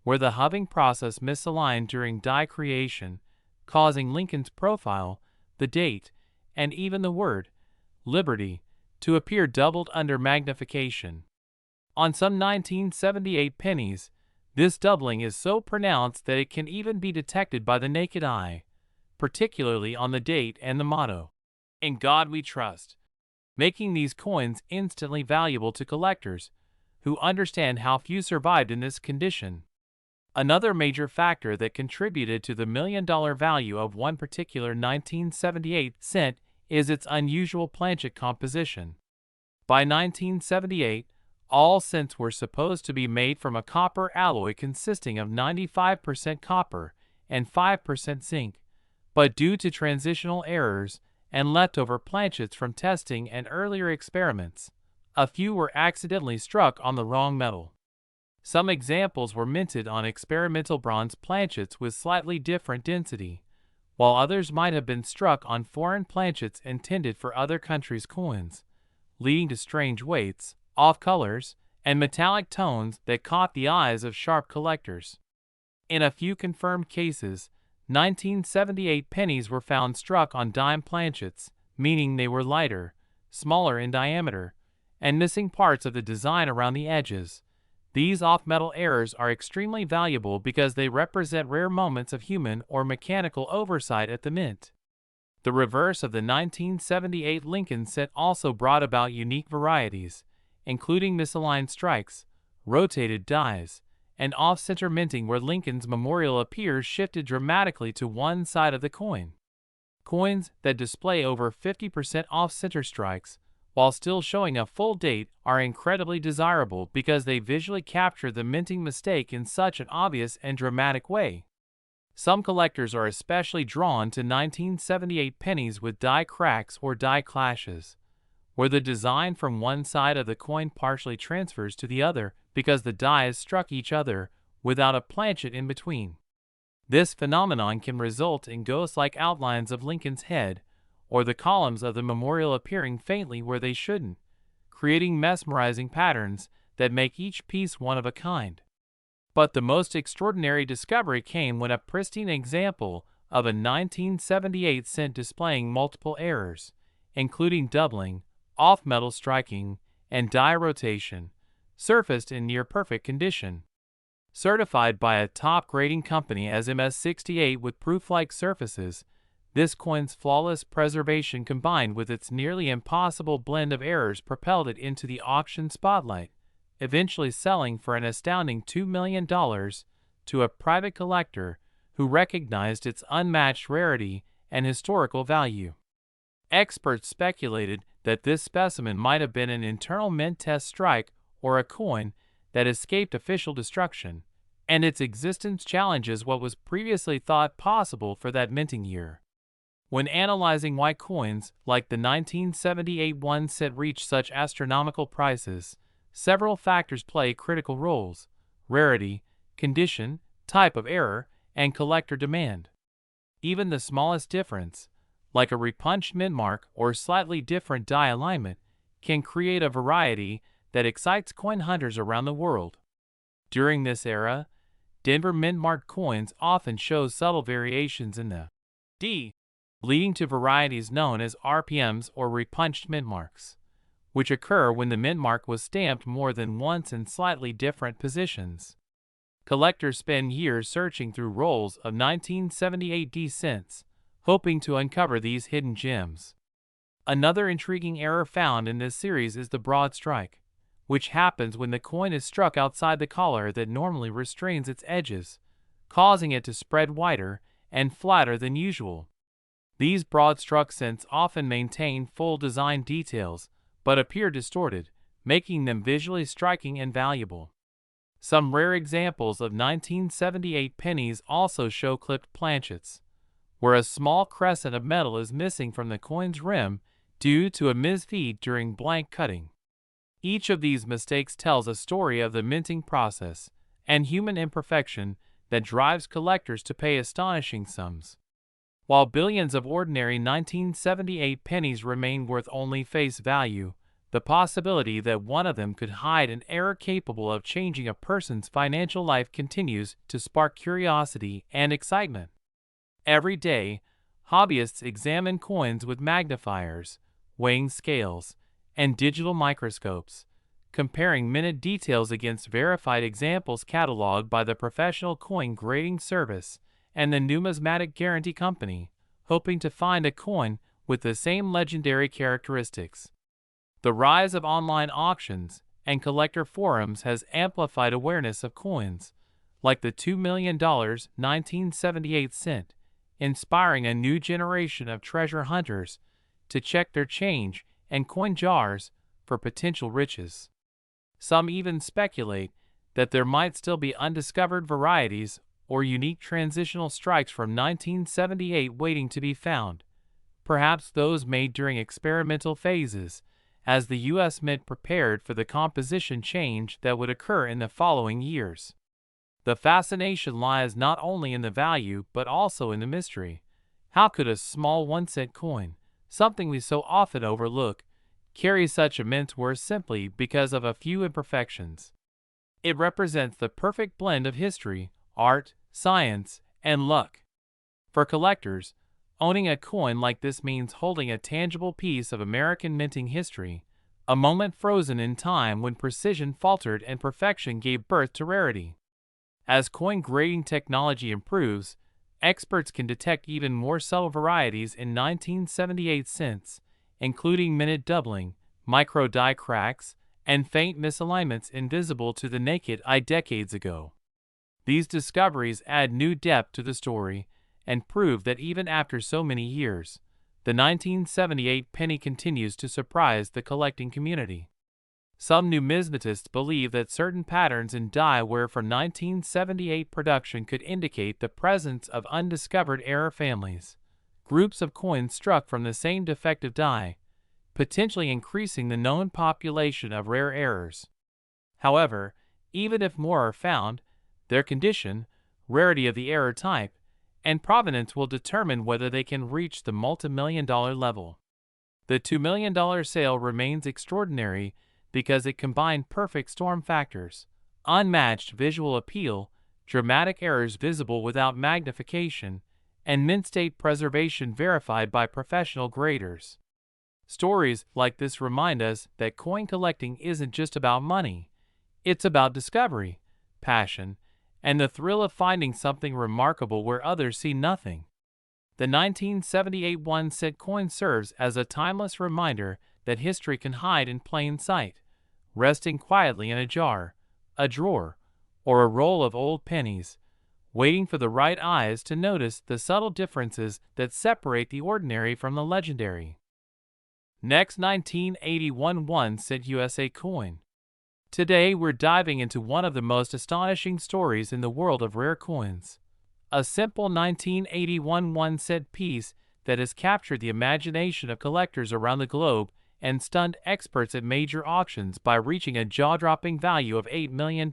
where the hubbing process misaligned during die creation, causing Lincoln's profile, the date, and even the word Liberty to appear doubled under magnification. On some 1978 pennies, this doubling is so pronounced that it can even be detected by the naked eye, particularly on the date and the motto, "In God We Trust," making these coins instantly valuable to collectors who understand how few survived in this condition. Another major factor that contributed to the million-dollar value of one particular 1978 cent is its unusual planchet composition. By 1978, all cents were supposed to be made from a copper alloy consisting of 95% copper and 5% zinc, but due to transitional errors and leftover planchets from testing and earlier experiments, a few were accidentally struck on the wrong metal. Some examples were minted on experimental bronze planchets with slightly different density, while others might have been struck on foreign planchets intended for other countries' coins, leading to strange weights, off colors, and metallic tones that caught the eyes of sharp collectors. In a few confirmed cases, 1978 pennies were found struck on dime planchets, meaning they were lighter, smaller in diameter, and missing parts of the design around the edges. These off-metal errors are extremely valuable because they represent rare moments of human or mechanical oversight at the mint. The reverse of the 1978 Lincoln cent also brought about unique varieties, including misaligned strikes, rotated dies, and off-center minting where Lincoln's memorial appears shifted dramatically to one side of the coin. Coins that display over 50% off-center strikes, while still showing a full date, are incredibly desirable because they visually capture the minting mistake in such an obvious and dramatic way. Some collectors are especially drawn to 1978 pennies with die cracks or die clashes, where the design from one side of the coin partially transfers to the other because the dies struck each other without a planchet in between. This phenomenon can result in ghost-like outlines of Lincoln's head, or the columns of the memorial appearing faintly where they shouldn't, creating mesmerizing patterns that make each piece one of a kind. But the most extraordinary discovery came when a pristine example of a 1978 cent displaying multiple errors, including doubling, off-metal striking, and die rotation, surfaced in near-perfect condition. Certified by a top grading company as MS68 with proof-like surfaces, this coin's flawless preservation combined with its nearly impossible blend of errors propelled it into the auction spotlight, eventually selling for an astounding $2 million to a private collector who recognized its unmatched rarity and historical value. Experts speculated that this specimen might have been an internal mint test strike or a coin that escaped official destruction, and its existence challenges what was previously thought possible for that minting year. When analyzing why coins like the 1978 1 cent reach such astronomical prices, several factors play critical roles: rarity, condition, type of error, and collector demand. Even the smallest difference, like a repunched mint mark or slightly different die alignment, can create a variety that excites coin hunters around the world. During this era, Denver mint-marked coins often show subtle variations in the D, leading to varieties known as RPMs or repunched mint marks, which occur when the mint mark was stamped more than once in slightly different positions. Collectors spend years searching through rolls of 1978 D cents, hoping to uncover these hidden gems. Another intriguing error found in this series is the broadstrike, which happens when the coin is struck outside the collar that normally restrains its edges, causing it to spread wider and flatter than usual. These broad-struck cents often maintain full design details, but appear distorted, making them visually striking and valuable. Some rare examples of 1978 pennies also show clipped planchets, where a small crescent of metal is missing from the coin's rim due to a misfeed during blank cutting. Each of these mistakes tells a story of the minting process and human imperfection that drives collectors to pay astonishing sums. While billions of ordinary 1978 pennies remain worth only face value, the possibility that one of them could hide an error capable of changing a person's financial life continues to spark curiosity and excitement. Every day, hobbyists examine coins with magnifiers, weighing scales, and digital microscopes, comparing minute details against verified examples cataloged by the Professional Coin Grading Service and the Numismatic Guarantee Company, hoping to find a coin with the same legendary characteristics. The rise of online auctions and collector forums has amplified awareness of coins, like the $2 million 1978 cent, inspiring a new generation of treasure hunters to check their change and coin jars for potential riches. Some even speculate that there might still be undiscovered varieties or unique transitional strikes from 1978 waiting to be found, perhaps those made during experimental phases, as the U.S. Mint prepared for the composition change that would occur in the following years. The fascination lies not only in the value but also in the mystery. How could a small 1-cent coin, something we so often overlook, carry such immense worth simply because of a few imperfections? It represents the perfect blend of history, art, science, and luck. For collectors, owning a coin like this means holding a tangible piece of American minting history, a moment frozen in time when precision faltered and perfection gave birth to rarity. As coin grading technology improves, experts can detect even more subtle varieties in 1978 cents, including minute doubling, micro die cracks, and faint misalignments invisible to the naked eye decades ago. These discoveries add new depth to the story and prove that even after so many years, the 1978 penny continues to surprise the collecting community. Some numismatists believe that certain patterns in die ware for 1978 production could indicate the presence of undiscovered error families, groups of coins struck from the same defective die, potentially increasing the known population of rare errors. However, even if more are found, their condition, rarity of the error type, and provenance will determine whether they can reach the multi-million-dollar level. The $2 million sale remains extraordinary because it combined perfect storm factors, unmatched visual appeal, dramatic errors visible without magnification, and mint state preservation verified by professional graders. Stories like this remind us that coin collecting isn't just about money. It's about discovery, passion, and the thrill of finding something remarkable where others see nothing. The 1978 1-cent coin serves as a timeless reminder that history can hide in plain sight, resting quietly in a jar, a drawer, or a roll of old pennies, waiting for the right eyes to notice the subtle differences that separate the ordinary from the legendary. Next, 1981 1-cent USA coin. Today we're diving into one of the most astonishing stories in the world of rare coins. A simple 1981 1-cent piece that has captured the imagination of collectors around the globe and stunned experts at major auctions by reaching a jaw-dropping value of $8 million,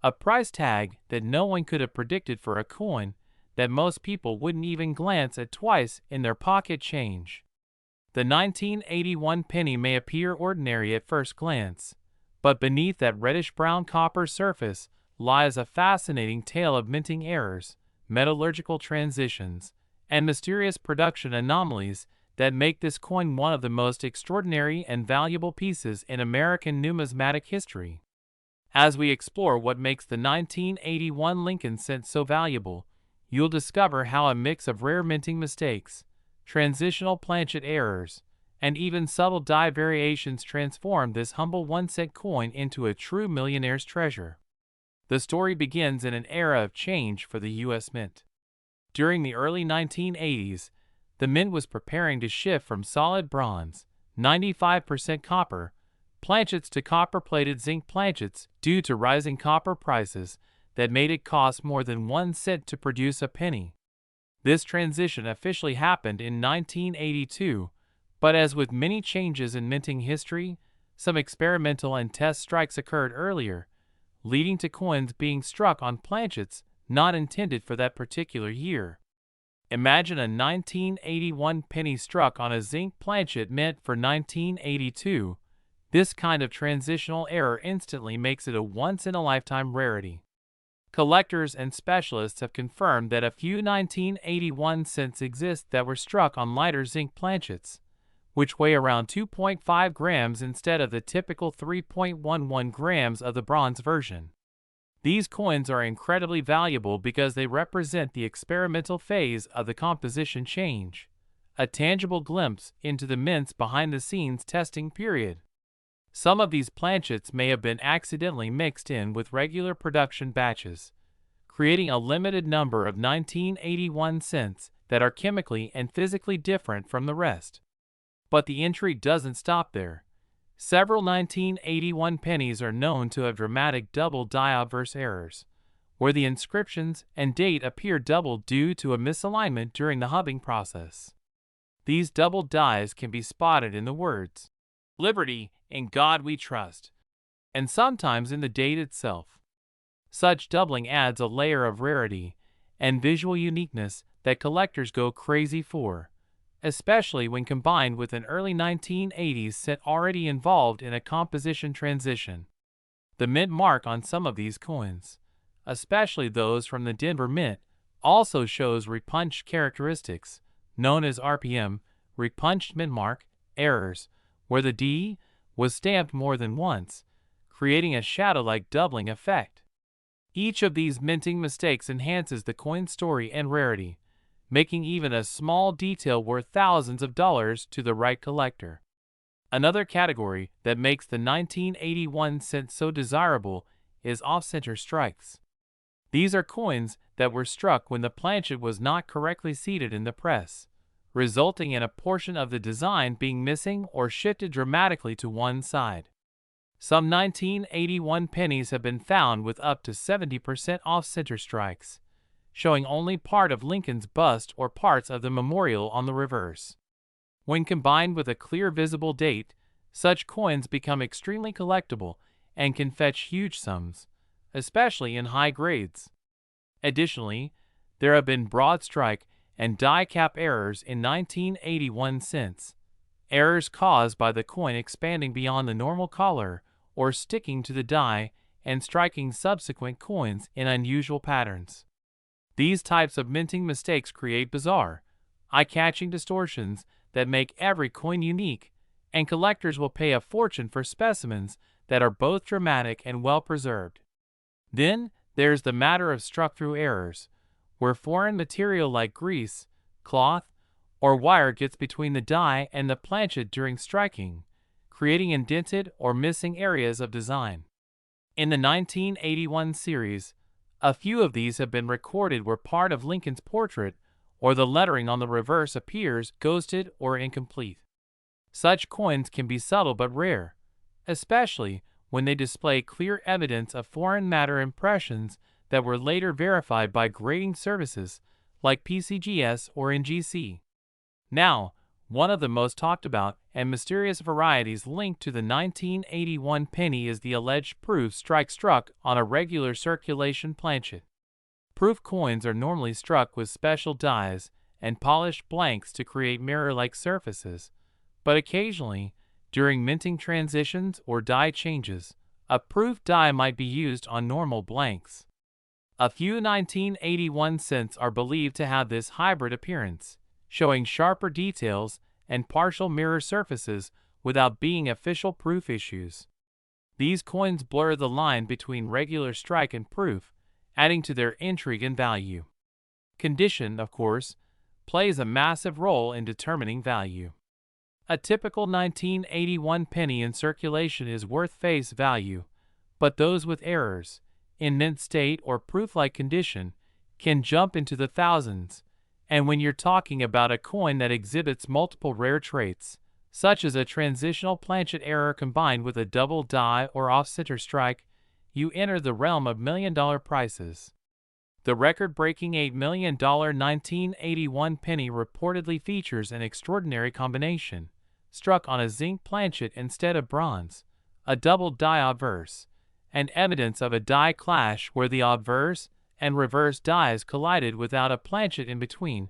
a price tag that no one could have predicted for a coin that most people wouldn't even glance at twice in their pocket change. The 1981 penny may appear ordinary at first glance, but beneath that reddish-brown copper surface lies a fascinating tale of minting errors, metallurgical transitions, and mysterious production anomalies that make this coin one of the most extraordinary and valuable pieces in American numismatic history. As we explore what makes the 1981 Lincoln cent so valuable, you'll discover how a mix of rare minting mistakes, transitional planchet errors, and even subtle die variations transformed this humble 1-cent coin into a true millionaire's treasure. The story begins in an era of change for the U.S. Mint. During the early 1980s, the Mint was preparing to shift from solid bronze, 95% copper, planchets to copper-plated zinc planchets due to rising copper prices that made it cost more than 1 cent to produce a penny. This transition officially happened in 1982, but as with many changes in minting history, some experimental and test strikes occurred earlier, leading to coins being struck on planchets not intended for that particular year. Imagine a 1981 penny struck on a zinc planchet meant for 1982. This kind of transitional error instantly makes it a once-in-a-lifetime rarity. Collectors and specialists have confirmed that a few 1981 cents exist that were struck on lighter zinc planchets, which weigh around 2.5 grams instead of the typical 3.11 grams of the bronze version. These coins are incredibly valuable because they represent the experimental phase of the composition change, a tangible glimpse into the Mint's behind-the-scenes testing period. Some of these planchets may have been accidentally mixed in with regular production batches, creating a limited number of 1981 cents that are chemically and physically different from the rest. But the intrigue doesn't stop there. Several 1981 pennies are known to have dramatic double die obverse errors, where the inscriptions and date appear doubled due to a misalignment during the hubbing process. These doubled dies can be spotted in the words, "Liberty, in God we trust," and sometimes in the date itself. Such doubling adds a layer of rarity and visual uniqueness that collectors go crazy for, especially when combined with an early 1980s set already involved in a composition transition. The mint mark on some of these coins, especially those from the Denver Mint, also shows repunched characteristics, known as RPM, repunched mint mark, errors, where the D was stamped more than once, creating a shadow-like doubling effect. Each of these minting mistakes enhances the coin's story and rarity, making even a small detail worth thousands of dollars to the right collector. Another category that makes the 1981 cent so desirable is off-center strikes. These are coins that were struck when the planchet was not correctly seated in the press, resulting in a portion of the design being missing or shifted dramatically to one side. Some 1981 pennies have been found with up to 70% off-center strikes, showing only part of Lincoln's bust or parts of the memorial on the reverse. When combined with a clear visible date, such coins become extremely collectible and can fetch huge sums, especially in high grades. Additionally, there have been broadstrike and die cap errors in 1981 cents, errors caused by the coin expanding beyond the normal collar or sticking to the die and striking subsequent coins in unusual patterns. These types of minting mistakes create bizarre, eye-catching distortions that make every coin unique, and collectors will pay a fortune for specimens that are both dramatic and well-preserved. Then, there's the matter of struck-through errors, where foreign material like grease, cloth, or wire gets between the die and the planchet during striking, creating indented or missing areas of design. In the 1981 series, a few of these have been recorded where part of Lincoln's portrait or the lettering on the reverse appears ghosted or incomplete. Such coins can be subtle but rare, especially when they display clear evidence of foreign matter impressions that were later verified by grading services like PCGS or NGC. Now, one of the most talked about and mysterious varieties linked to the 1981 penny is the alleged proof strike struck on a regular circulation planchet. Proof coins are normally struck with special dies and polished blanks to create mirror-like surfaces, but occasionally, during minting transitions or die changes, a proof die might be used on normal blanks. A few 1981 cents are believed to have this hybrid appearance, showing sharper details and partial mirror surfaces without being official proof issues. These coins blur the line between regular strike and proof, adding to their intrigue and value. Condition, of course, plays a massive role in determining value. A typical 1981 penny in circulation is worth face value, but those with errors, in mint state or proof-like condition, can jump into the thousands. And when you're talking about a coin that exhibits multiple rare traits, such as a transitional planchet error combined with a double die or off-center strike, you enter the realm of million-dollar prices. The record-breaking $8 million 1981 penny reportedly features an extraordinary combination, struck on a zinc planchet instead of bronze, a double die obverse, and evidence of a die clash where the obverse and reverse dies collided without a planchet in between,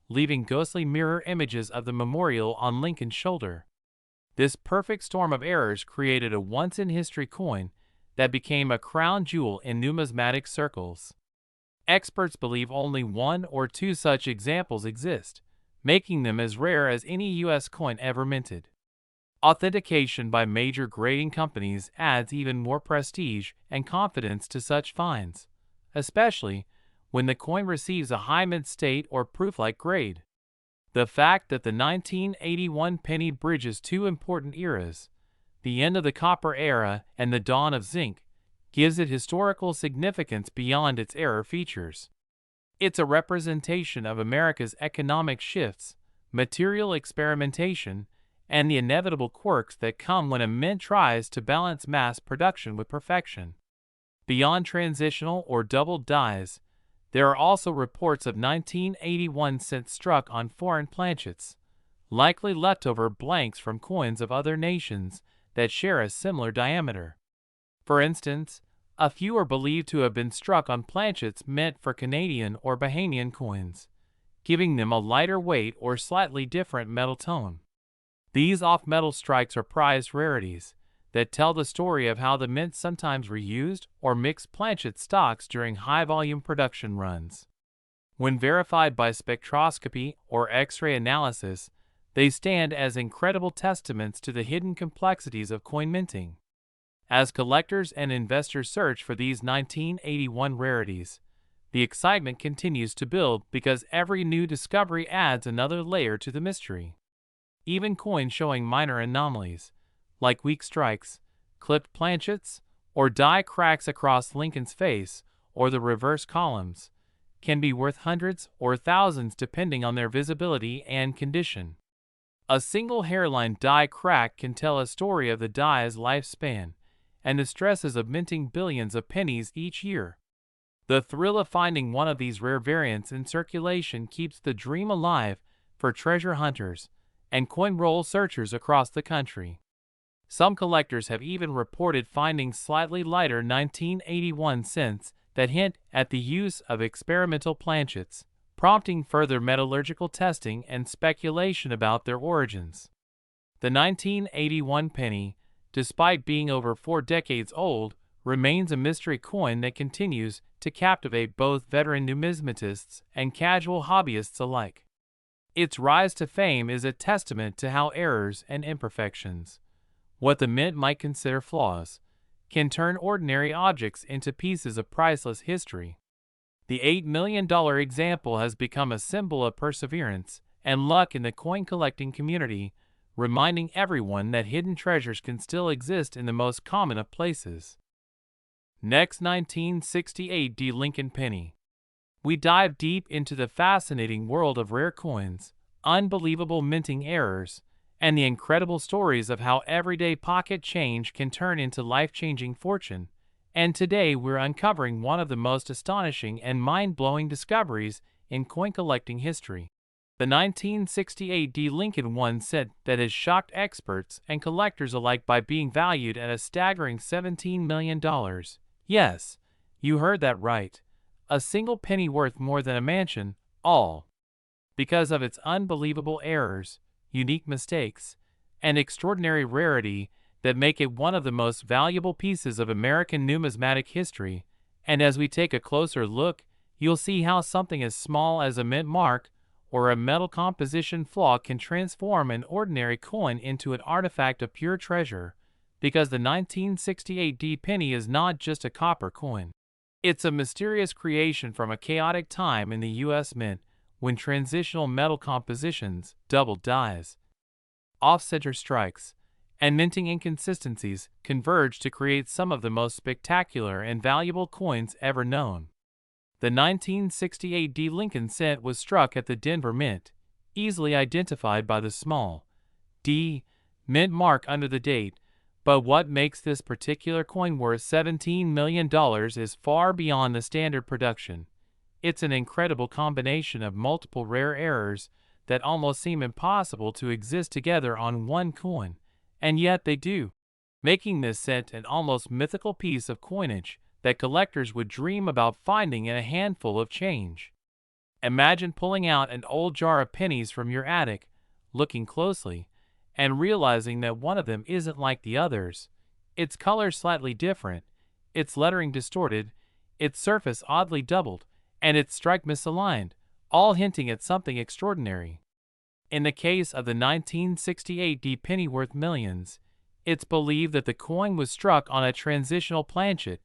leaving ghostly mirror images of the memorial on Lincoln's shoulder. This perfect storm of errors created a once-in-history coin that became a crown jewel in numismatic circles. Experts believe only one or two such examples exist, making them as rare as any U.S. coin ever minted. Authentication by major grading companies adds even more prestige and confidence to such finds, especially when the coin receives a high mint state or proof-like grade. The fact that the 1981 penny bridges two important eras, the end of the copper era and the dawn of zinc, gives it historical significance beyond its error features. It's a representation of America's economic shifts, material experimentation, and the inevitable quirks that come when a mint tries to balance mass production with perfection. Beyond transitional or double dies, there are also reports of 1981 cents struck on foreign planchets, likely leftover blanks from coins of other nations that share a similar diameter. For instance, a few are believed to have been struck on planchets meant for Canadian or Bahamian coins, giving them a lighter weight or slightly different metal tone. These off-metal strikes are prized rarities that tell the story of how the mint sometimes reused or mixed planchet stocks during high-volume production runs. When verified by spectroscopy or X-ray analysis, they stand as incredible testaments to the hidden complexities of coin minting. As collectors and investors search for these 1981 rarities, the excitement continues to build because every new discovery adds another layer to the mystery. Even coins showing minor anomalies, like weak strikes, clipped planchets, or die cracks across Lincoln's face or the reverse columns, can be worth hundreds or thousands depending on their visibility and condition. A single hairline die crack can tell a story of the die's lifespan and the stresses of minting billions of pennies each year. The thrill of finding one of these rare variants in circulation keeps the dream alive for treasure hunters and coin roll searchers across the country. Some collectors have even reported finding slightly lighter 1981 cents that hint at the use of experimental planchets, prompting further metallurgical testing and speculation about their origins. The 1981 penny, despite being over 4 decades old, remains a mystery coin that continues to captivate both veteran numismatists and casual hobbyists alike. Its rise to fame is a testament to how errors and imperfections, what the mint might consider flaws, can turn ordinary objects into pieces of priceless history. The $8 million example has become a symbol of perseverance and luck in the coin collecting community, reminding everyone that hidden treasures can still exist in the most common of places. Next, 1968 D. Lincoln penny. We dive deep into the fascinating world of rare coins, unbelievable minting errors, and the incredible stories of how everyday pocket change can turn into life-changing fortune. And today we're uncovering one of the most astonishing and mind-blowing discoveries in coin collecting history. The 1968 D. Lincoln 1 cent that has shocked experts and collectors alike by being valued at a staggering $17 million. Yes, you heard that right. A single penny worth more than a mansion, all because of its unbelievable errors, unique mistakes, and extraordinary rarity that make it one of the most valuable pieces of American numismatic history. And as we take a closer look, you'll see how something as small as a mint mark or a metal composition flaw can transform an ordinary coin into an artifact of pure treasure, because the 1968 D penny is not just a copper coin. It's a mysterious creation from a chaotic time in the U.S. Mint when transitional metal compositions, double dies, off-center strikes, and minting inconsistencies converge to create some of the most spectacular and valuable coins ever known. The 1968 D. Lincoln cent was struck at the Denver Mint, easily identified by the small D mint mark under the date. But what makes this particular coin worth $17 million is far beyond the standard production. It's an incredible combination of multiple rare errors that almost seem impossible to exist together on one coin, and yet they do, making this cent an almost mythical piece of coinage that collectors would dream about finding in a handful of change. Imagine pulling out an old jar of pennies from your attic, looking closely, and realizing that one of them isn't like the others. Its color slightly different, its lettering distorted, its surface oddly doubled, and its strike misaligned, all hinting at something extraordinary. In the case of the 1968 D penny worth millions, it's believed that the coin was struck on a transitional planchet,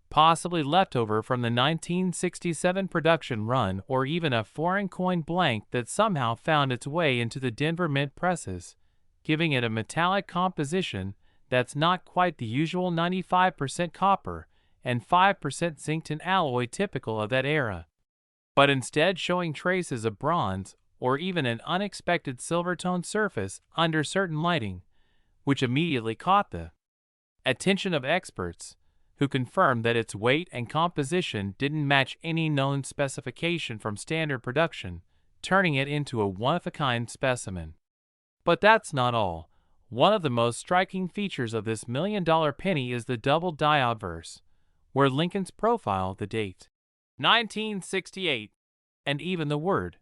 possibly leftover from the 1967 production run, or even a foreign coin blank that somehow found its way into the Denver Mint presses, giving it a metallic composition that's not quite the usual 95% copper and 5% zinc and alloy typical of that era, but instead showing traces of bronze or even an unexpected silver-toned surface under certain lighting, which immediately caught the attention of experts, who confirmed that its weight and composition didn't match any known specification from standard production, turning it into a one-of-a-kind specimen. But that's not all. One of the most striking features of this million-dollar penny is the double die obverse, where Lincoln's profile, the date 1968, and even the word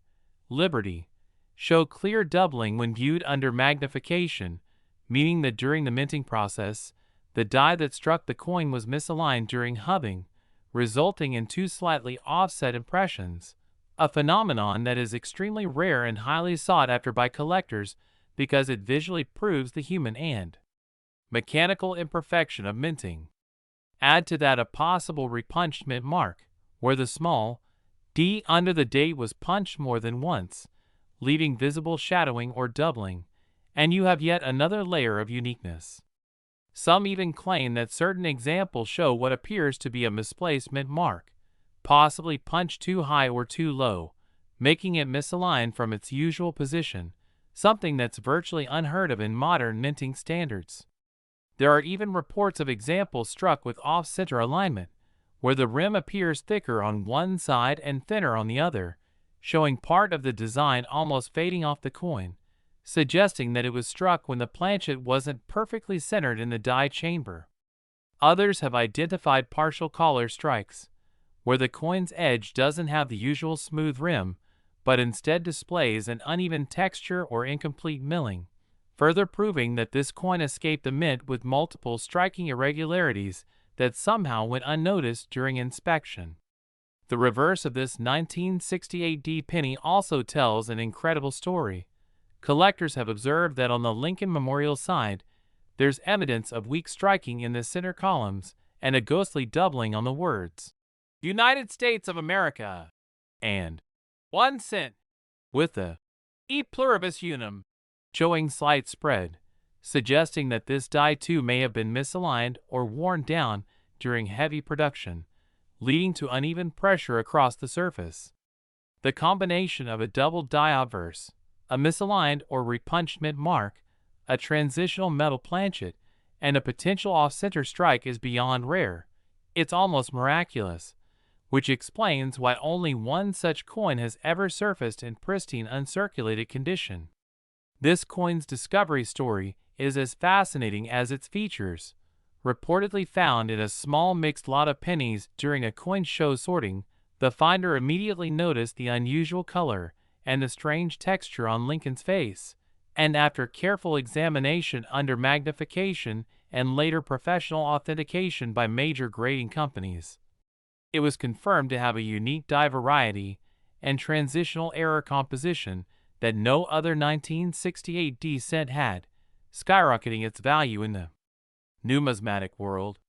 Liberty, show clear doubling when viewed under magnification, meaning that during the minting process, the die that struck the coin was misaligned during hubbing, resulting in two slightly offset impressions, a phenomenon that is extremely rare and highly sought after by collectors because it visually proves the human and mechanical imperfection of minting. Add to that a possible repunched mint mark, where the small d under the date was punched more than once, leaving visible shadowing or doubling, and you have yet another layer of uniqueness. Some even claim that certain examples show what appears to be a misplaced mint mark, possibly punched too high or too low, making it misaligned from its usual position, something that's virtually unheard of in modern minting standards. There are even reports of examples struck with off-center alignment, where the rim appears thicker on one side and thinner on the other, showing part of the design almost fading off the coin, suggesting that it was struck when the planchet wasn't perfectly centered in the die chamber. Others have identified partial collar strikes, where the coin's edge doesn't have the usual smooth rim, but instead displays an uneven texture or incomplete milling, further proving that this coin escaped the mint with multiple striking irregularities that somehow went unnoticed during inspection. The reverse of this 1968D penny also tells an incredible story. Collectors have observed that on the Lincoln Memorial side, there's evidence of weak striking in the center columns and a ghostly doubling on the words United States of America and 1 cent, with the E pluribus unum showing slight spread, suggesting that this die too may have been misaligned or worn down during heavy production, leading to uneven pressure across the surface. The combination of a double die obverse, a misaligned or repunched mint mark, a transitional metal planchet, and a potential off-center strike is beyond rare. It's almost miraculous, which explains why only one such coin has ever surfaced in pristine uncirculated condition. This coin's discovery story is as fascinating as its features. Reportedly found in a small mixed lot of pennies during a coin show sorting, the finder immediately noticed the unusual color and the strange texture on Lincoln's face, and after careful examination under magnification and later professional authentication by major grading companies, it was confirmed to have a unique die variety and transitional error composition that no other 1968D cent had, skyrocketing its value in the numismatic world.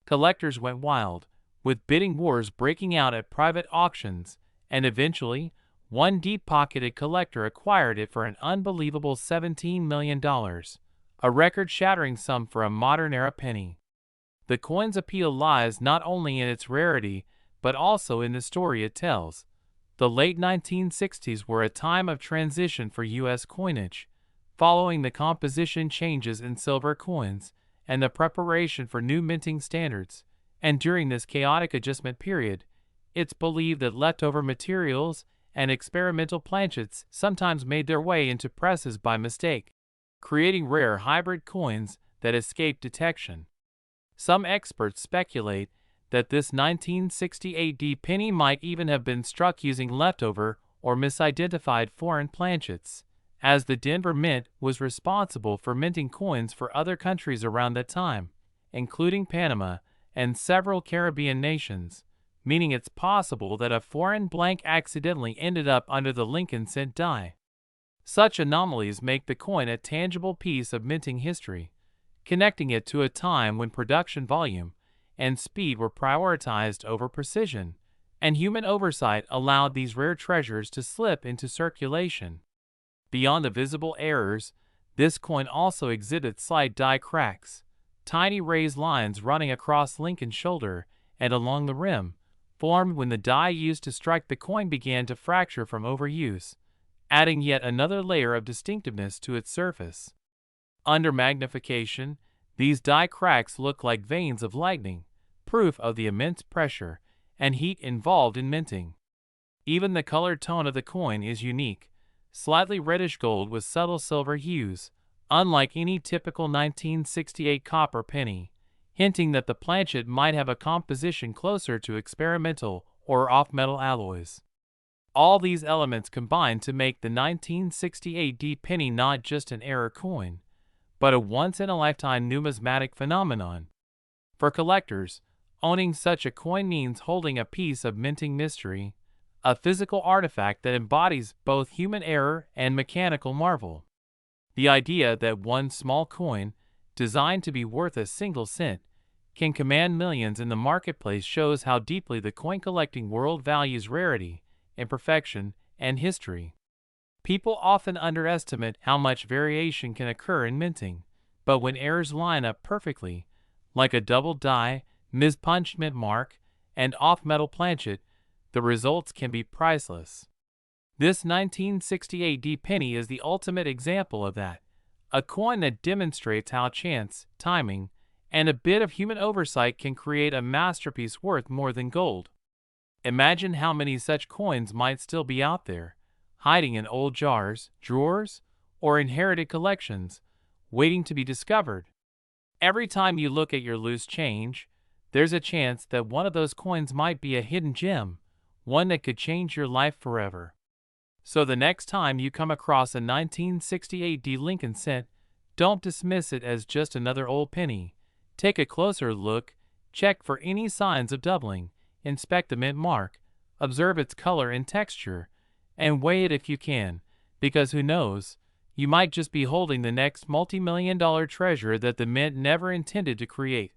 Collectors went wild, with bidding wars breaking out at private auctions, and eventually, one deep-pocketed collector acquired it for an unbelievable $17 million, a record-shattering sum for a modern-era penny. The coin's appeal lies not only in its rarity, but also in the story it tells. The late 1960s were a time of transition for U.S. coinage, following the composition changes in silver coins and the preparation for new minting standards, and during this chaotic adjustment period, it's believed that leftover materials and experimental planchets sometimes made their way into presses by mistake, creating rare hybrid coins that escaped detection. Some experts speculate that this 1968D penny might even have been struck using leftover or misidentified foreign planchets, as the Denver Mint was responsible for minting coins for other countries around that time, including Panama and several Caribbean nations, meaning it's possible that a foreign blank accidentally ended up under the Lincoln cent die. Such anomalies make the coin a tangible piece of minting history, connecting it to a time when production volume and speed were prioritized over precision, and human oversight allowed these rare treasures to slip into circulation. Beyond the visible errors, this coin also exhibits slight die cracks, tiny raised lines running across Lincoln's shoulder and along the rim, formed when the die used to strike the coin began to fracture from overuse, adding yet another layer of distinctiveness to its surface. Under magnification, these die cracks look like veins of lightning, proof of the immense pressure and heat involved in minting. Even the colored tone of the coin is unique, slightly reddish gold with subtle silver hues, unlike any typical 1968 copper penny, hinting that the planchet might have a composition closer to experimental or off-metal alloys. All these elements combine to make the 1968 D penny not just an error coin, but a once-in-a-lifetime numismatic phenomenon. For collectors, owning such a coin means holding a piece of minting mystery, a physical artifact that embodies both human error and mechanical marvel. The idea that one small coin, designed to be worth a single cent, can command millions in the marketplace shows how deeply the coin collecting world values rarity, imperfection, and history. People often underestimate how much variation can occur in minting, but when errors line up perfectly, like a double die, mispunched mint mark, and off-metal planchet, the results can be priceless. This 1968 D penny is the ultimate example of that, a coin that demonstrates how chance, timing, and a bit of human oversight can create a masterpiece worth more than gold. Imagine how many such coins might still be out there, hiding in old jars, drawers, or inherited collections, waiting to be discovered. Every time you look at your loose change, there's a chance that one of those coins might be a hidden gem, one that could change your life forever. So the next time you come across a 1968 D Lincoln cent, don't dismiss it as just another old penny. Take a closer look, check for any signs of doubling, inspect the mint mark, observe its color and texture, and weigh it if you can, because who knows, you might just be holding the next multi-million-dollar treasure that the mint never intended to create.